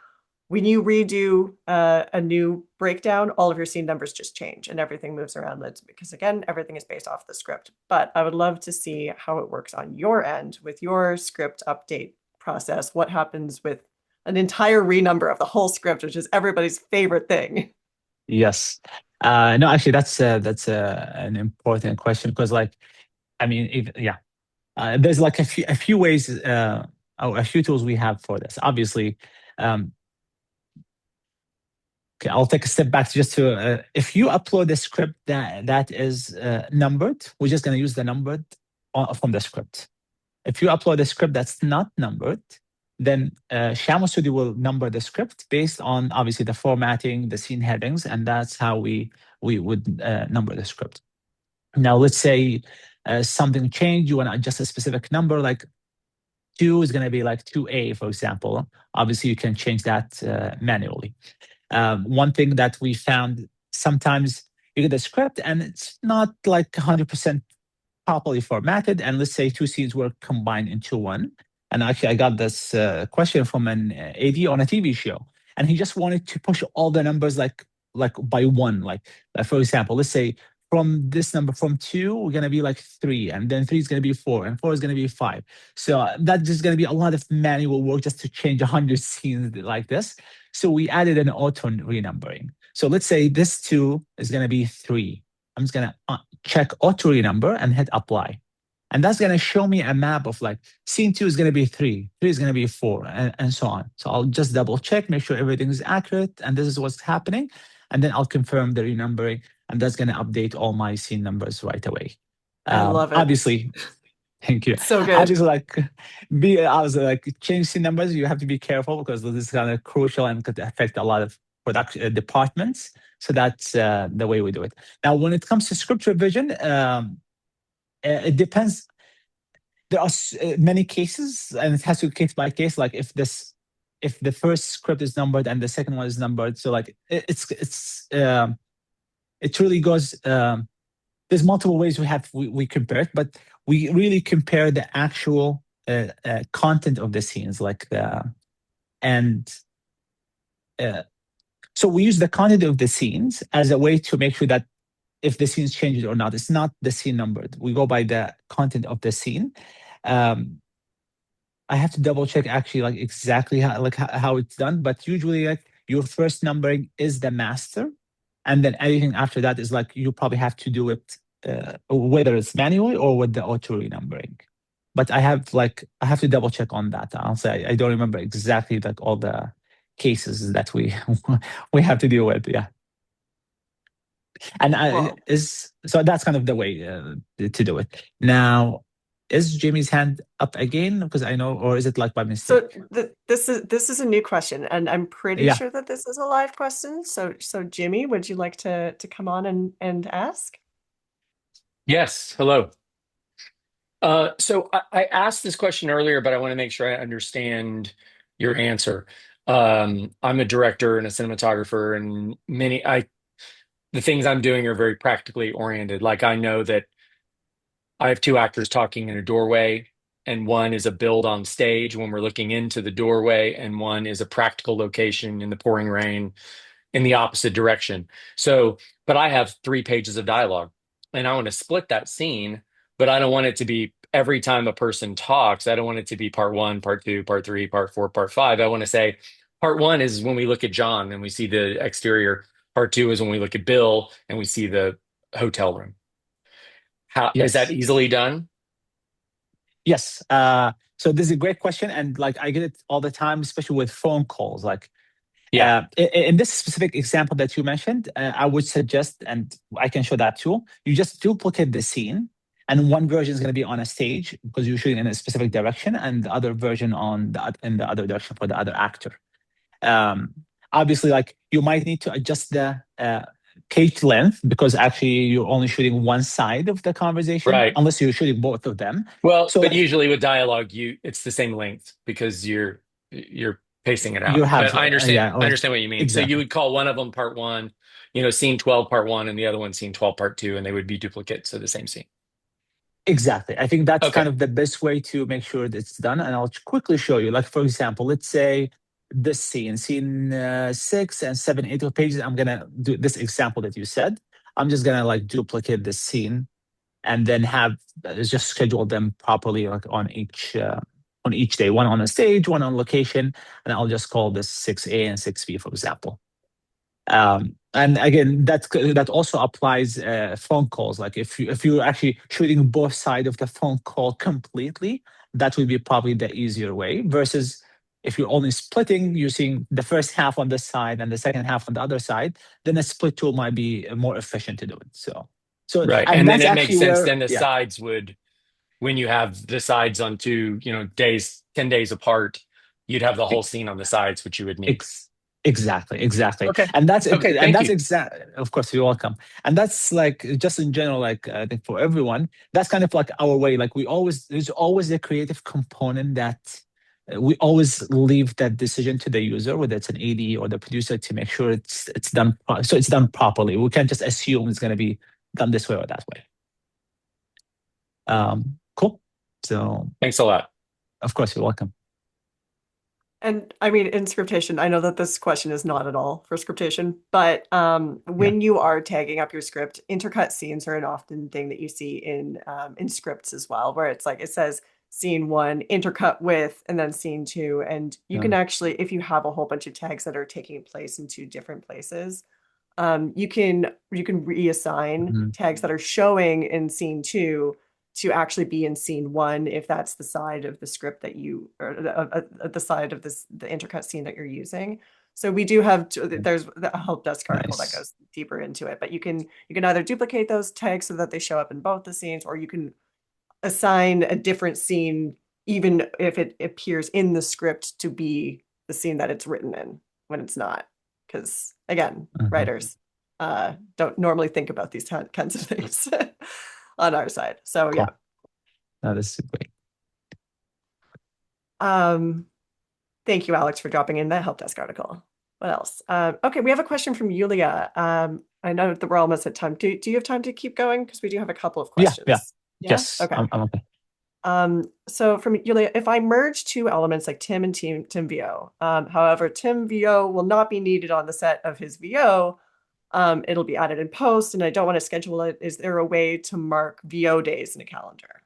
when you redo a new breakdown, all of your scene numbers just change and everything moves around. Because again, everything is based off the script. But I would love to see how it works on your end with your script update process. What happens with an entire renumber of the whole script, which is everybody's favorite thing? Yes. No, actually, that's an important question because, like, I mean, yeah, there's like a few ways, or a few tools we have for this. Obviously, um, okay, I'll take a step back just to if you upload a script that is numbered, we're just going to use the numbered from the script. If you upload a script that's not numbered, then Shamel Studio will number the script based on obviously the formatting, the scene headings, and that's how we would number the script. Now, let's say something changed, you want to adjust a specific number, like 2 is going to be like 2A, for example. Obviously, you can change that manually. One thing that we found, sometimes you get a script and it's not like 100% properly formatted, and let's say 2 scenes were combined into one. And actually, I got this question from an AD on a TV show, and he just wanted to push all the numbers like by one. Like for example, let's say from this number from 2, we're gonna be like 3, and then 3 is gonna be 4, and 4 is gonna be 5. So that's just gonna be a lot of manual work just to change 100 scenes like this. So we added an auto renumbering. So let's say this 2 is gonna be 3. I'm just gonna check auto renumber and hit apply. And that's gonna show me a map of like scene 2 is gonna be 3, 3 is gonna be 4, and so on. So I'll just double check, make sure everything is accurate, and this is what's happening. And then I'll confirm the renumbering, and that's gonna update all my scene numbers right away. I love it. Obviously, thank you. So good. Obviously, I was like change scene numbers. You have to be careful because this is kind of crucial and could affect a lot of production departments. So that's the way we do it. Now, when it comes to script revision, it depends. There are many cases, and it has to be case by case. Like if the first script is numbered and the second one is numbered, so like it really goes. There's multiple ways we compare it, but we really compare the actual content of the scenes, like and. So we use the content of the scenes as a way to make sure that if the scenes changes or not, it's not the scene numbered. We go by the content of the scene. I have to double check actually like exactly how it's done, but usually like your first numbering is the master, and then anything after that is like you probably have to do it whether it's manually or with the auto renumbering. But I have to double check on that. I'll say I don't remember exactly like all the cases that we we have to deal with. Yeah. And so that's kind of the way to do it. Now, is Jimmy's hand up again? Because I know, or is it like by So mistake? this is a new question, and I'm pretty Yeah. sure that this is a live question. So Jimmy, would you like to come on and ask? Yes, hello. So I asked this question earlier, but I want to make sure I understand your answer. I'm a director and a cinematographer, and the things I'm doing are very practically oriented. Like I know that I have 2 actors talking in a doorway, and one is a build on stage when we're looking into the doorway, and one is a practical location in the pouring rain in the opposite direction. So, but I have 3 pages of dialogue and I want to split that scene, but I don't want it to be every time a person talks. I don't want it to be part 1, part 2, part 3, part 4, part 5. I want to say part 1 is when we look at John and we see the exterior. Part 2 is when we look at Bill and we see the hotel room. How is that Yes. easily done? Yes. So this is a great question, and like I get it all the time, especially with phone calls. Like Yeah. In this specific example that you mentioned, I would suggest, and I can show that too, you just duplicate the scene, and one version is going to be on a stage because you're shooting in a specific direction, and the other version in the other direction for the other actor. Um, Obviously, like you might need to adjust the cage length because actually you're only shooting one side of the conversation, Right. unless you're shooting both of them. Well, So but like usually with dialogue, it's the same length because you're pacing it you out. have, But I understand. yeah, I like understand what you mean. So you exactly. would call one of them part one, scene 12 part one, and the other one scene 12 part two, and they would be duplicates of the same scene. Exactly. I think that's kind Okay. of the best way to make sure that it's done. And I'll quickly show you. Like, for example, let's say this scene 6 and 7, 8 of pages. I'm going to do this example that you said. I'm just going to like duplicate this scene and then have just schedule them properly, like on each day, one on a stage, one on location. And I'll just call this 6A and 6B, for example. And again, that also applies phone calls. Like if you're actually shooting both sides of the phone call completely, that would be probably the easier way. Versus if you're only splitting, you're seeing the first half on this side and the second half on the other side, then a split tool might be more efficient to do it. Right. And And then that's it makes actually sense. where, Then the yeah, sides would, when you have the sides on two, days, 10 days apart, you'd have the whole scene on the sides, which you would need. exactly. Okay. And that's Okay. Thank you. of course, you're welcome. And that's like just in general, like I think for everyone, that's kind of like our way. Like there's always a creative component that we always leave that decision to the user, whether it's an AD or the producer, to make sure it's done. So it's done properly. We can't just assume it's going to be done this way or that way. Cool. So Thanks a lot. of course, you're welcome. And I mean, in scriptation, I know that this question is not at all for scriptation, but when you are tagging up your script, intercut scenes are an often thing that you see in scripts as well, where it's like it says scene 1 intercut with, and then scene 2, and you can actually, if you have a whole bunch of tags that are taking place in 2 different places, you can reassign tags that are showing in scene 2 to actually be in scene 1 if that's the side of the script that you, or the side of the intercut scene that you're using. So we do have there's a help desk article that goes deeper into it, but you can either duplicate those tags so that they show up in both the scenes, or you can assign a different scene even if it appears in the script to be the scene that it's written in when it's not. Because again, writers don't normally think about these kinds of things on our side. So cool. yeah. No, this is great. Thank you, Alex, for dropping in that help desk article. What else? Okay, we have a question from Yulia. I know that we're almost at time. Do you have time to keep going? Because we do have a couple of questions. Yeah. Yes. Okay. I'm okay. So from Yulia, if I merge 2 elements like Tim and Tim VO, however, Tim VO will not be needed on the set of his VO, it'll be added in post, and I don't want to schedule it. Is there a way to mark VO days in a calendar?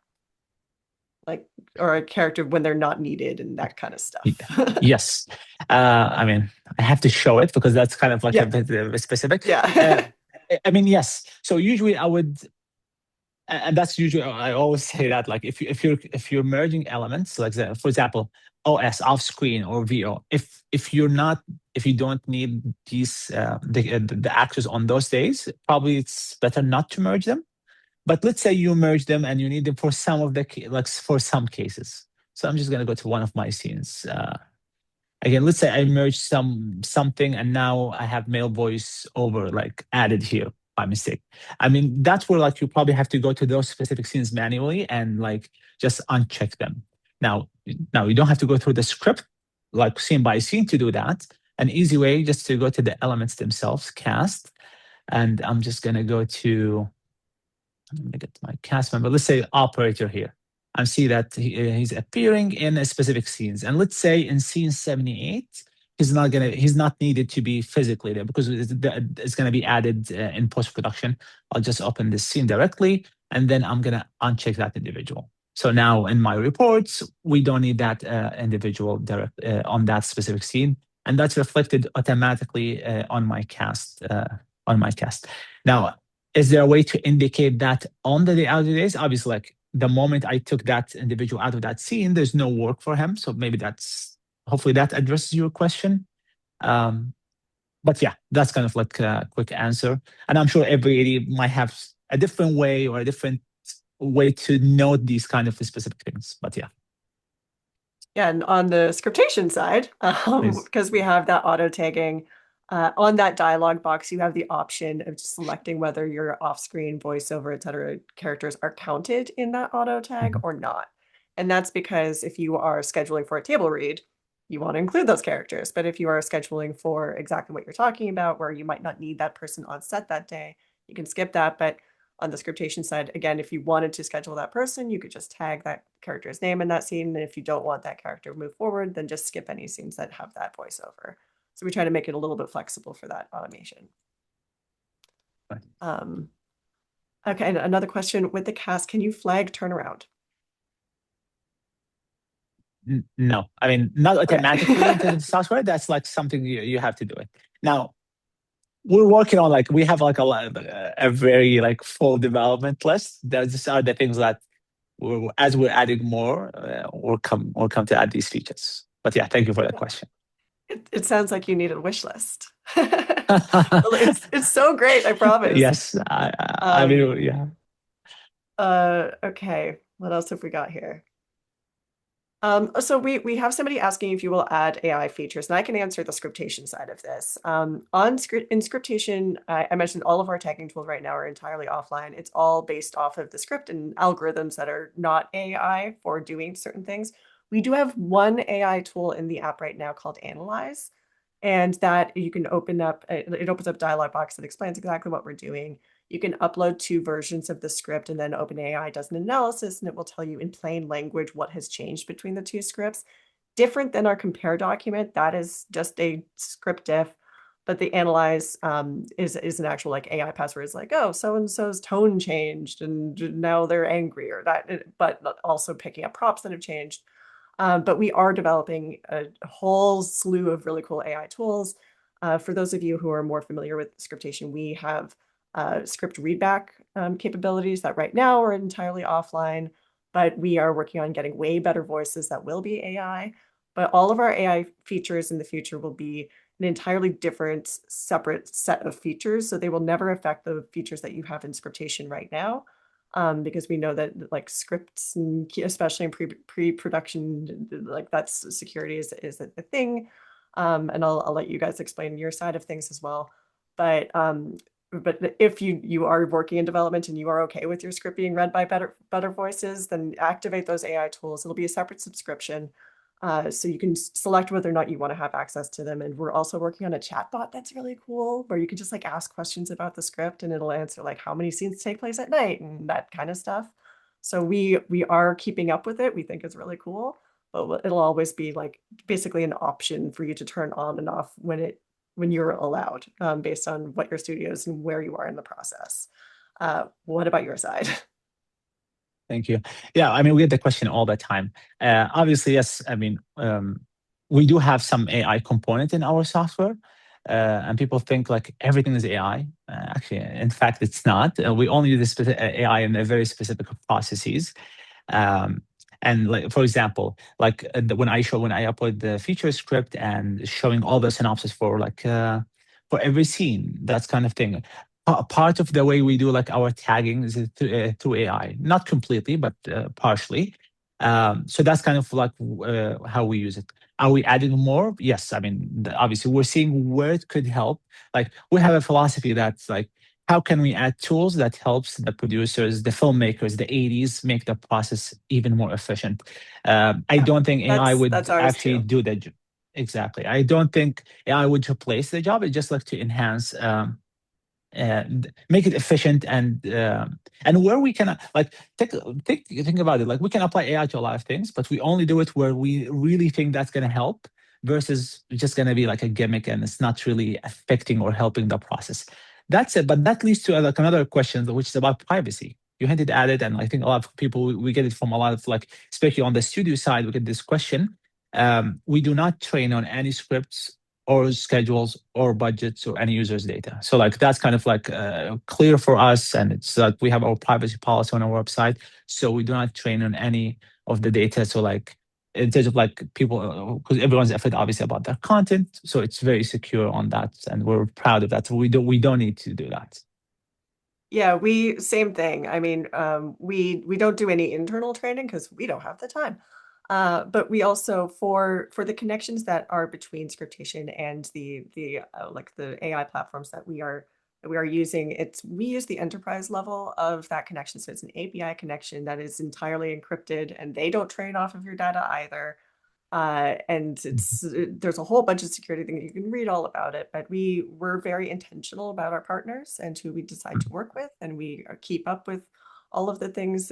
Like, or a character when they're not needed and that kind of stuff. Yes. I mean, I have to show it because that's kind of like a bit specific. Yeah. I mean, yes. So usually I would, and that's usually I always say that, like if you're merging elements, like for example, OS off screen or VO, if you don't need these the actors on those days, probably it's better not to merge them. But let's say you merge them and you need them for for some cases. So I'm just gonna go to one of my scenes. Again, let's say I merged something and now I have male voice over like added here by mistake. I mean, that's where like you probably have to go to those specific scenes manually and like just uncheck them. Now you don't have to go through the script like scene by scene to do that. An easy way just to go to the elements themselves, cast, and I'm just gonna go to, let me get my cast member. Let's say operator here, and see that he's appearing in a specific scenes. And let's say in scene 78, he's not needed to be physically there because it's gonna be added in post production. I'll just open this scene directly, and then I'm gonna uncheck that individual. So now in my reports, we don't need that individual direct on that specific scene, and that's reflected automatically on my cast. Now, is there a way to indicate that on the other days? Obviously, like the moment I took that individual out of that scene, there's no work for him. So maybe hopefully that addresses your question. But yeah, that's kind of like a quick answer. And I'm sure everybody might have a different way or a different way to note these kind of specific things. But yeah. Yeah, and on the scriptation side, Please. because we have that auto tagging, on that dialog box, you have the option of just selecting whether your off-screen voiceover, et cetera, characters are counted in that auto tag or not. And that's because if you are scheduling for a table read, you want to include those characters. But if you are scheduling for exactly what you're talking about, where you might not need that person on set that day, you can skip that. But on the scriptation side, again, if you wanted to schedule that person, you could just tag that character's name in that scene. And if you don't want that character to move forward, then just skip any scenes that have that voiceover. So we try to make it a little bit flexible for that automation. Okay, and another question with the cast, can you flag turnaround? No, I mean, not automatically Okay. into the software. That's like something you have to do it. Now, we're working on like, we have like a very like full development list. These are the things that as we're adding more, we'll come to add these features. But yeah, thank you for that question. It sounds like you need a wish list. It's so great, I promise. Yes, I mean, yeah. Okay, what else have we got here? So we have somebody asking if you will add AI features, and I can answer the scriptation side of this. In scriptation, I mentioned all of our tagging tools right now are entirely offline. It's all based off of the script and algorithms that are not AI for doing certain things. We do have one AI tool in the app right now called Analyze, and that you can open up, it opens up a dialog box that explains exactly what we're doing. You can upload 2 versions of the script, and then OpenAI does an analysis, and it will tell you in plain language what has changed between the 2 scripts. Different than our compare document, that is just a script diff, but the analyze is an actual like AI password. It's like, oh, so-and-so's tone changed, and now they're angry, or that, but also picking up props that have changed. But we are developing a whole slew of really cool AI tools. For those of you who are more familiar with scriptation, we have script readback capabilities that right now are entirely offline, but we are working on getting way better voices that will be AI. But all of our AI features in the future will be an entirely different, separate set of features. So they will never affect the features that you have in scriptation right now. Because we know that like scripts, and especially in pre-production, like that's security is a thing. And I'll let you guys explain your side of things as well. But if you are working in development and you are okay with your script being read by better voices, then activate those AI tools. It'll be a separate subscription. So you can select whether or not you want to have access to them. And we're also working on a chatbot that's really cool, where you can just like ask questions about the script and it'll answer like how many scenes take place at night and that kind of stuff. So we are keeping up with it. We think it's really cool, but it'll always be like basically an option for you to turn on and off when you're allowed, based on what your studio is and where you are in the process. What about your side? Thank you. Yeah, I mean, we get the question all the time. Obviously, yes, I mean, we do have some AI component in our software, and people think like everything is AI. Actually, in fact, it's not. We only use AI in a very specific processes. And like, for example, like when I upload the feature script and showing all the synopsis for like for every scene, that kind of thing. Part of the way we do like our tagging is through AI, not completely, but partially. So that's kind of like how we use it. Are we adding more? Yes. I mean, obviously, we're seeing where it could help. Like we have a philosophy that's like, how can we add tools that helps the producers, the filmmakers, the ADs make the process even more efficient? I don't think AI would that's ours actually too. do that. Exactly. I don't think AI would replace the job. It's just like to enhance, and make it efficient, and where we can like think about it, like we can apply AI to a lot of things, but we only do it where we really think that's going to help, versus just going to be like a gimmick and it's not really affecting or helping the process. That's it. But that leads to like another question, which is about privacy. You hinted at it, and I think a lot of people, we get it from a lot of like, especially on the studio side, we get this question. We do not train on any scripts or schedules or budgets or any users data. So like that's kind of like clear for us, and it's like we have our privacy policy on our website, so we do not train on any of the data. So like in terms of like people, because everyone's afraid obviously about their content, so it's very secure on that, and we're proud of that. So we don't need to do that. Yeah, we same thing. I mean, we don't do any internal training because we don't have the time. But we also for the connections that are between Scriptation and the like the AI platforms that we are using, we use the enterprise level of that connection. So it's an API connection that is entirely encrypted, and they don't train off of your data either. And there's a whole bunch of security things. You can read all about it, but we're very intentional about our partners and who we decide to work with, and we keep up with all of the things.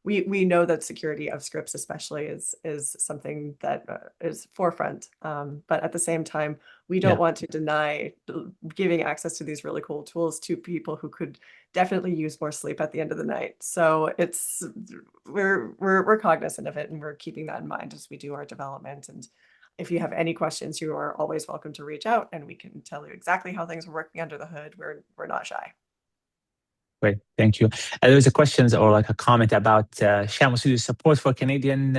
We know that security of scripts especially is something that is forefront. But at the same time, we don't want to deny giving access to these really cool tools to people who could definitely use more sleep at the end of the night. So we're cognizant of it, and we're keeping that in mind as we do our development. And if you have any questions, you are always welcome to reach out, and we can tell you exactly how things are working under the hood. We're not shy. Great, thank you. There's a question or like a comment about Shamel Studio support for Canadian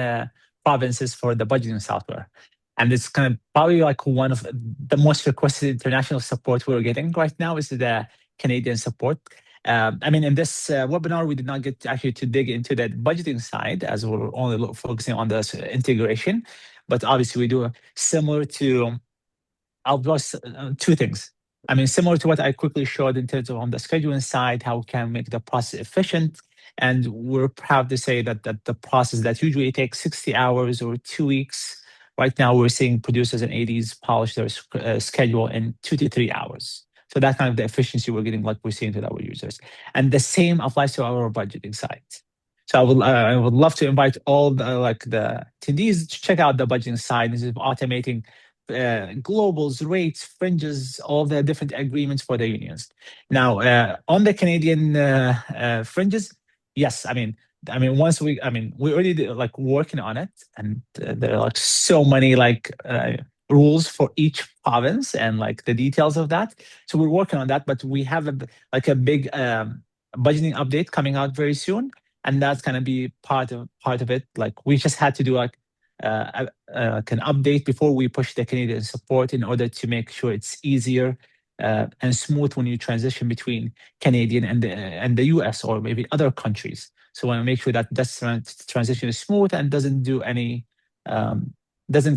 provinces for the budgeting software. And it's kind of probably like one of the most requested international support we're getting right now is the Canadian support. I mean, in this webinar, we did not get actually to dig into that budgeting side as we're only focusing on the integration. But obviously, we do similar to, I'll just two things. I mean, similar to what I quickly showed in terms of on the scheduling side, how we can make the process efficient. And we're proud to say that the process that usually takes 60 hours or 2 weeks, right now we're seeing producers and ADs polish their schedule in 2 to 3 hours. So that's kind of the efficiency we're getting, like we're seeing to our users. And the same applies to our budgeting side. So I would love to invite all the attendees to check out the budgeting side. This is automating globals, rates, fringes, all the different agreements for the unions. Now, on the Canadian fringes, yes, I mean, we already like working on it, and there are like so many like rules for each province and like the details of that. So we're working on that, but we have a big budgeting update coming out very soon, and that's gonna be part of it. Like we just had to do like an update before we push the Canadian support in order to make sure it's easier and smooth when you transition between Canadian and the US or maybe other countries. So we want to make sure that this transition is smooth and doesn't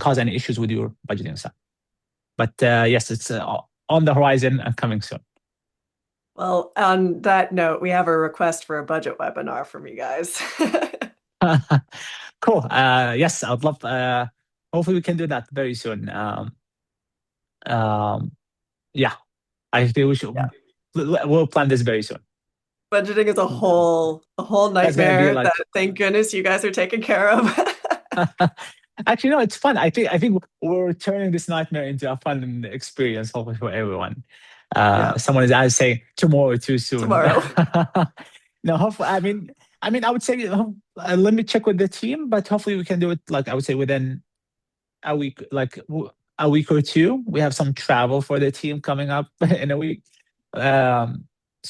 cause any issues with your budgeting side. But yes, it's on the horizon and coming soon. Well, on that note, we have a request for a budget webinar from you guys. Cool. Yes, I'd love. Hopefully, we can do that very soon. Yeah, I think we should. Yeah. We'll plan this very soon. Budgeting is a whole nightmare like, that thank goodness you guys are taking care of. Actually, no, it's fun. I think we're turning this nightmare into a fun experience, hopefully for everyone. Someone is saying tomorrow too soon. Tomorrow. No, hopefully. I mean, I would say let me check with the team, but hopefully we can do it. Like I would say within a week, like a week or two. We have some travel for the team coming up in a week. So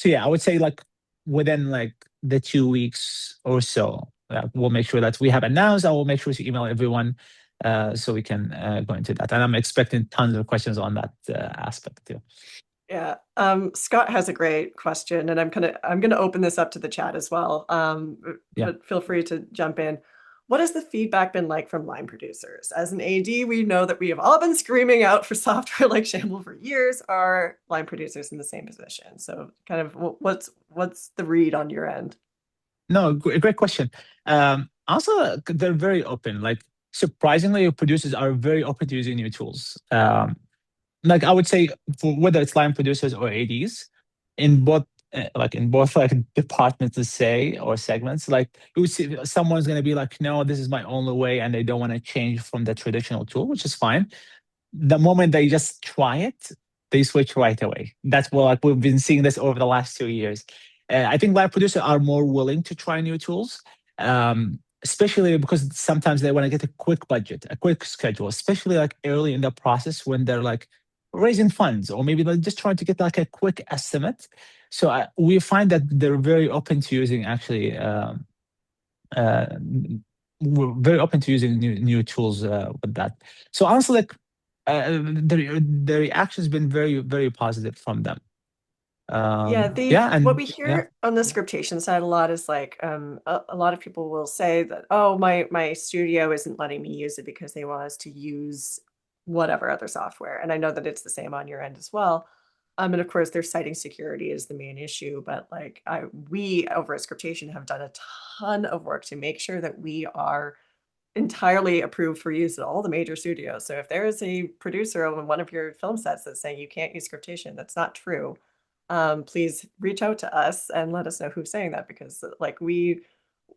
yeah, I would say like within like the 2 weeks or so, we'll make sure that we have announced. I will make sure to email everyone so we can go into that. And I'm expecting tons of questions on that aspect too. Yeah. Scott has a great question, and I'm gonna open this up to the chat as well. But feel free to jump in. What has the feedback been like from line producers? As an AD, we know that we have all been screaming out for software like Shamel for years. Are line producers in the same position? So kind of what's the read on your end? No, great question. Also, they're very open. Like surprisingly, producers are very open to using new tools. Like I would say, for whether it's line producers or ADs, in both departments to say or segments, like you would see someone's going to be like, no, this is my only way, and they don't want to change from the traditional tool, which is fine. The moment they just try it, they switch right away. That's what like we've been seeing this over the last 2 years. I think live producers are more willing to try new tools, especially because sometimes they want to get a quick budget, a quick schedule, especially like early in the process when they're like raising funds, or maybe they're just trying to get like a quick estimate. So we find that they're very open to using actually we're very open to using new tools with that. So honestly, like the reaction has been very positive from them. Yeah, Yeah, what we and yeah, hear on the scriptation side a lot is like a lot of people will say that, oh, my studio isn't letting me use it because they want us to use whatever other software. And I know that it's the same on your end as well. And of course, they're citing security as the main issue, but like we over at Scriptation have done a ton of work to make sure that we are entirely approved for use at all the major studios. So if there is a producer on one of your film sets that's saying you can't use Scriptation, that's not true. Please reach out to us and let us know who's saying that, because like we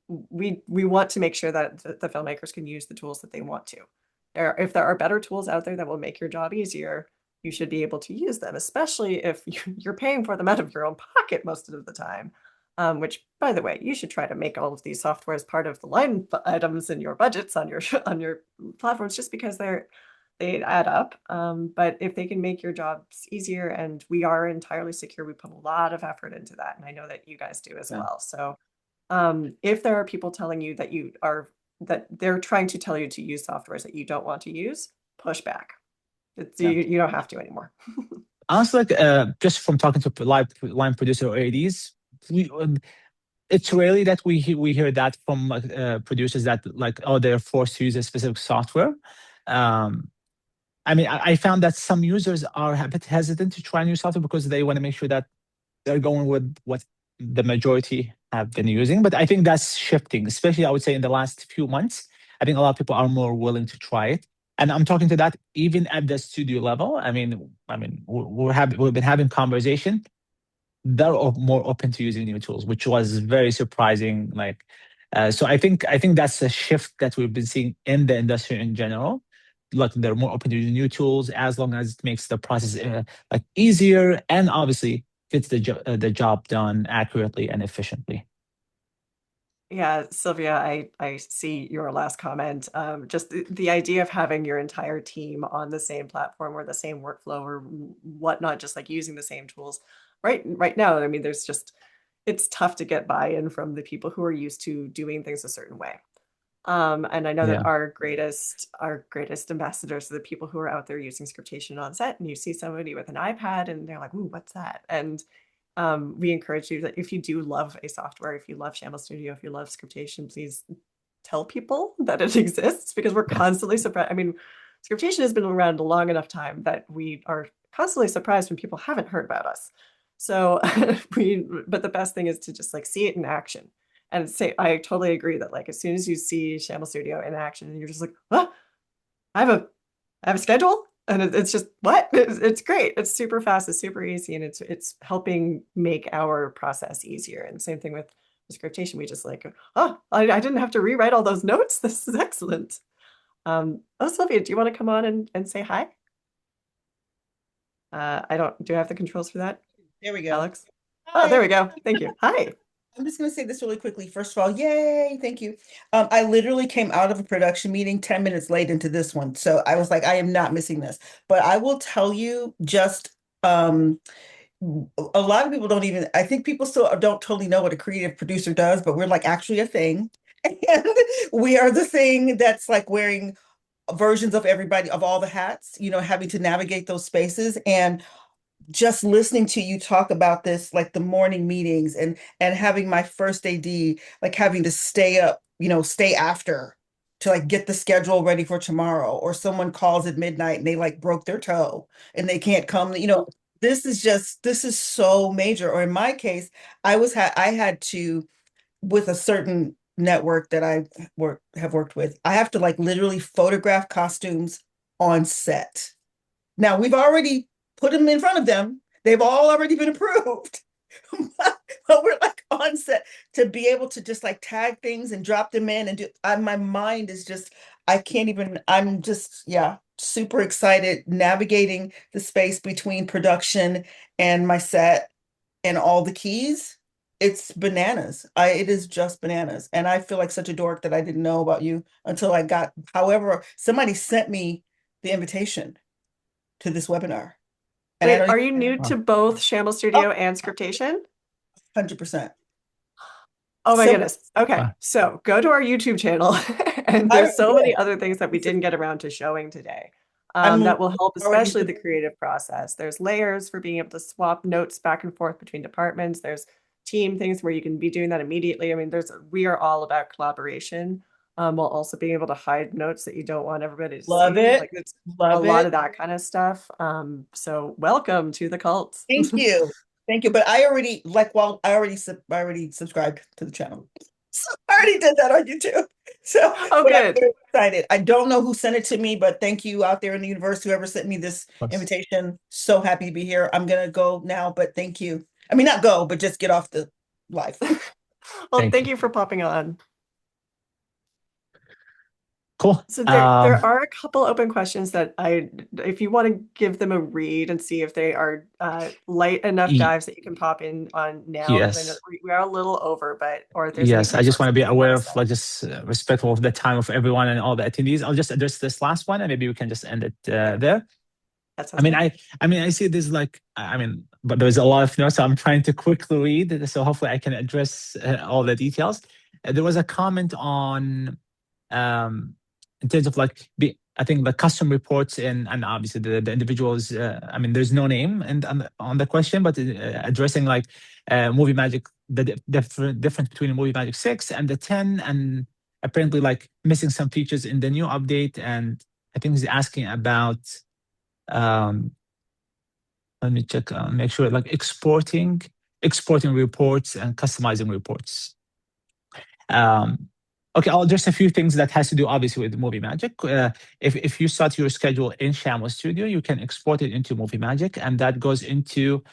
want to make sure that the filmmakers can use the tools that they want to. If there are better tools out there that will make your job easier, you should be able to use them, especially if you're paying for them out of your own pocket most of the time. Which, by the way, you should try to make all of these softwares part of the line items in your budgets on your on your platforms, just because they add up. But if they can make your jobs easier, and we are entirely secure, we put a lot of effort into that, and I know that you guys do as yeah, well. So if there are people telling you that they're trying to tell you to use softwares that you don't want to use, push back. yeah. You don't have to anymore. Honestly, like just from talking to line producer or ADs, we it's rarely that we hear that from producers that like, oh, they're forced to use a specific software. Um, I mean, I found that some users are a bit hesitant to try new software because they want to make sure that they're going with what the majority have been using. But I think that's shifting, especially I would say in the last few months. I think a lot of people are more willing to try it. And I'm talking to that even at the studio level. I mean, we've been having conversation. They're more open to using new tools, which was very surprising. Like, so I think that's a shift that we've been seeing in the industry in general. Like they're more open to using new tools as long as it makes the process like easier and obviously gets the job done accurately and efficiently. Yeah, Sylvia, I see your last comment. Just the idea of having your entire team on the same platform or the same workflow or whatnot, just like using the same tools. Right now, I mean, it's tough to get buy-in from the people who are used to doing things a certain way. And I know that Yeah, our greatest ambassadors are the people who are out there using Scriptation on set, and you see somebody with an iPad and they're like, "Ooh, what's that?" And we encourage you that if you do love a software, if you love Shamel Studio, if you love Scriptation, please tell people that it exists, because we're yeah, constantly surprised. I mean, Scriptation has been around a long enough time that we are constantly surprised when people haven't heard about us. So but the best thing is to just like see it in action and say, I totally agree that like as soon as you see Shamel Studio in action, you're just like, oh, I have a I have a schedule, and it's just what it's great. It's super fast. It's super easy, and it's helping make our process easier. And same thing with the Scriptation. We just like, oh, I didn't have to rewrite all those notes. This is excellent. Oh, Sylvia, do you want to come on and say hi? I don't. Do I have the controls for that, There we go. Alex? Oh, there Hi. we go. Thank you. Hi. I'm just going to say this really quickly. First of all, yay, thank you. I literally came out of a production meeting 10 minutes late into this one. So I was like, I am not missing this. But I will tell you just a lot of people don't even, I think people still don't totally know what a creative producer does, but we're like actually a thing. And we are the thing that's like wearing versions of everybody, of all the hats, having to navigate those spaces. And just listening to you talk about this, like the morning meetings and having my first AD, like having to stay up, stay after to like get the schedule ready for tomorrow, or someone calls at midnight and they like broke their toe and they can't come, this is so major. Or in my case, I had to, with a certain network that have worked with, I have to like literally photograph costumes on set. Now we've already put them in front of them. They've all already been approved. But we're like on set to be able to just like tag things and drop them in and do. My mind is just, I can't even, I'm just, yeah, super excited navigating the space between production and my set and all the keys. It's bananas. It is just bananas. And I feel like such a dork that I didn't know about you until however, somebody sent me the invitation to this webinar. And I Wait, don't are even, you new wow. to both Shamel oh, Studio and Scriptation? 100%. Oh my So goodness. Okay. Uh, So go to our YouTube channel and I there's so yeah, many other things that we didn't get around to showing today. I'm That will help, already especially the creative process. There's layers for being able to swap notes back and forth between departments. There's team things where you can be doing that immediately. I mean, we are all about collaboration, while also being able to hide notes that you don't want everybody to love see. it. Like it's a Love lot it. of that kind of stuff. So welcome to the cult. Thank you. Thank you. But I already like well, I already subscribed to the channel. So I already did that on YouTube. So Oh, but I'm good. very excited. I don't know who sent it to me, but thank you out there in the universe, whoever sent me this of course. invitation. So happy to be here. I'm gonna go now, but thank you. I mean, not go, but just get off the live. Well, Thank thank you. you for popping on. Cool. So there are a couple open questions that if you want to give them a read and see if they are light enough Y- dives that you can pop in on now, because I know yes. we are a little over, but or if there's any Yes, I just want to resources be that you want aware to of send, like just respectful of the time of everyone and all the attendees. I'll just address this last one, and maybe we can just end it okay, there. that I sounds mean, good. I see this like, but there's a lot of notes, so I'm trying to quickly read. So hopefully I can address all the details. There was a comment on, in terms of like, I think the custom reports and obviously the individuals. There's no name and on the question, but addressing like Movie Magic, the difference between Movie Magic 6 and the 10, and apparently like missing some features in the new update. And I think he's asking about. Um, Let me check, make sure like exporting reports and customizing reports. Okay, I'll address a few things that has to do obviously with Movie Magic. If you start your schedule in Shamel Studio, you can export it into Movie Magic, and that goes into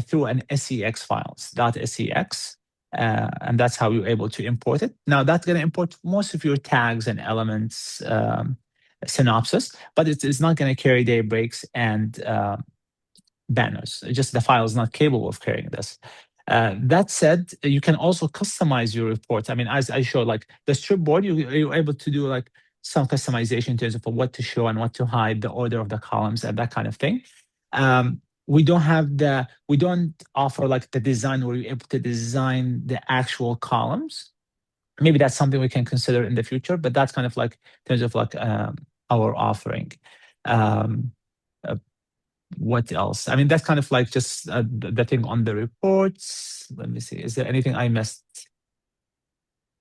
through an SEX files, .sex, and that's how you're able to import it. Now that's going to import most of your tags and elements, synopsis, but it's not going to carry day breaks and banners. Just the file is not capable of carrying this. That said, you can also customize your report. I mean, as I showed, like the strip board, you're able to do like some customization in terms of what to show and what to hide, the order of the columns, and that kind of thing. We don't offer like the design where you're able to design the actual columns. Maybe that's something we can consider in the future, but that's kind of like in terms of like our offering. Um, uh, what else? I mean, that's kind of like just the thing on the reports. Let me see. Is there anything I missed?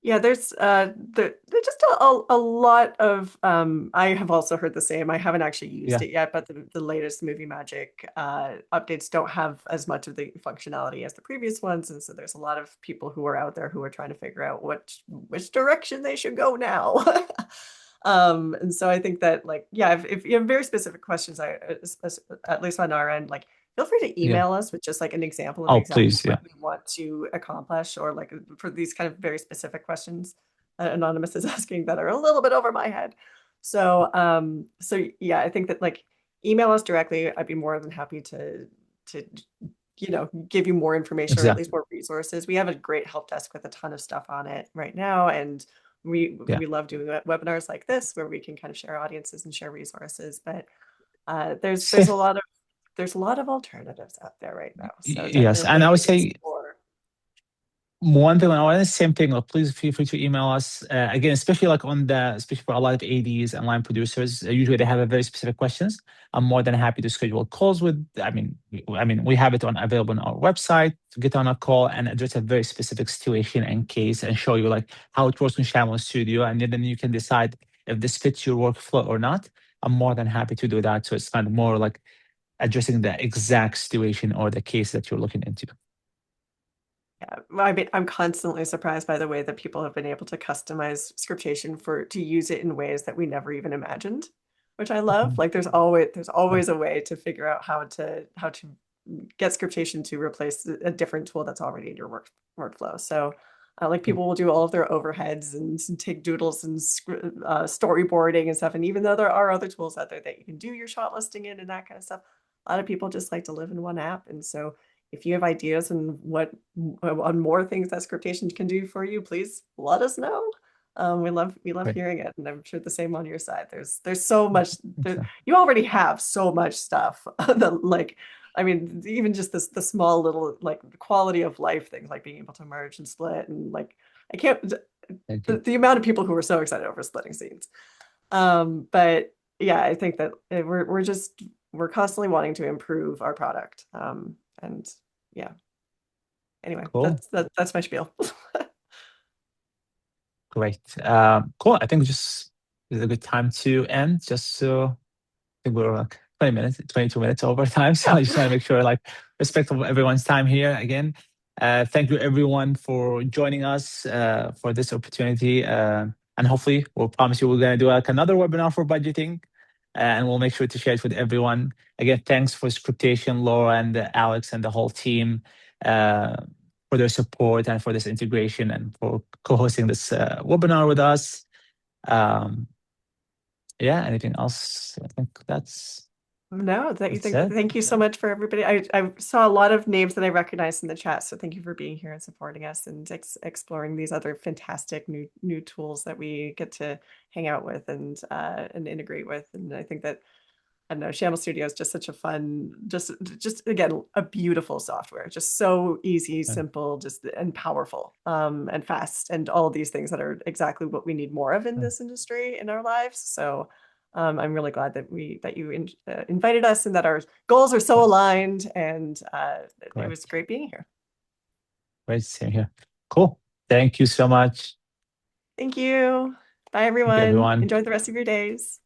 Yeah, there's just a lot of I have also heard the same. I haven't actually used Yeah. it yet, but the latest Movie Magic updates don't have as much of the functionality as the previous ones, and so there's a lot of people who are out there who are trying to figure out which direction they should go now. And so I think that like yeah, if you have very specific questions, at least on our end, like feel free to Yeah. email us with just like an example of Oh, exactly please. Yeah. what we want to accomplish, or like for these kind of very specific questions that Anonymous is asking that are a little bit over my head. So yeah, I think that like email us directly. I'd be more than happy to give you more information or at least Exactly. more resources. We have a great help desk with a ton of stuff on it right now, and Yeah. we love doing webinars like this where we can kind of share audiences and share resources. But Same. there's a lot of alternatives out there right now. So Yes, and I would definitely say explore. one thing, the same thing. Like, please feel free to email us again, especially like especially for a lot of ADs and line producers. Usually they have a very specific questions. I'm more than happy to schedule calls with. We have it available on our website to get on a call and address a very specific situation and case and show you like how it works in Shamel Studio, and then you can decide if this fits your workflow or not. I'm more than happy to do that. So it's kind of more like addressing the exact situation or the case that you're looking into. Yeah, well, I mean, I'm constantly surprised by the way that people have been able to customize Scriptation to use it in ways that we never even imagined, which I love. Mhm. Like there's always a way to figure out how to get Scriptation to replace a different tool that's already in your workflow. So like Yeah. people will do all of their overheads and take doodles and storyboarding and stuff. And even though there are other tools out there that you can do your shot listing in and that kind of stuff, a lot of people just like to live in one app. And so if you have ideas on more things that Scriptation can do for you, please let us know. We love Great. hearing it, and I'm sure the same on your side. There's so much. So, You already have so much stuff. I mean, even just the small little like quality of life things, like being able to merge and split, and like I can't thank you. the amount of people who are so excited over splitting scenes. But yeah, I think that we're constantly wanting to improve our product. And yeah, anyway, Cool. that's my spiel. Great. Cool. I think just is a good time to end. Just so I think we're like 20 minutes, 22 minutes over time. So I just want to make sure, like, respect of everyone's time here again. Thank you everyone for joining us for this opportunity. And hopefully we'll promise you we're going to do like another webinar for budgeting, and we'll make sure to share it with everyone. Again, thanks for Scriptation, Laura and Alex and the whole team for their support and for this integration and for co-hosting this webinar with us. Yeah, anything else? I think that's No, it. thank you so much for everybody. I saw a lot of names that I recognized in the chat, so thank you for being here and supporting us and exploring these other fantastic new tools that we get to hang out with and integrate with. And I think that, I don't know, Shamel Studio is just such a fun, just again, a beautiful software, just so easy, simple, just and powerful, and fast, and all these things that are exactly what we need more of in this industry in our lives. So I'm really glad that you invited us and that our goals are so aligned, and it was great being here. Great seeing you here. Cool. Thank you so much. Thank you. Bye, everyone. everyone. Enjoy the rest of your days.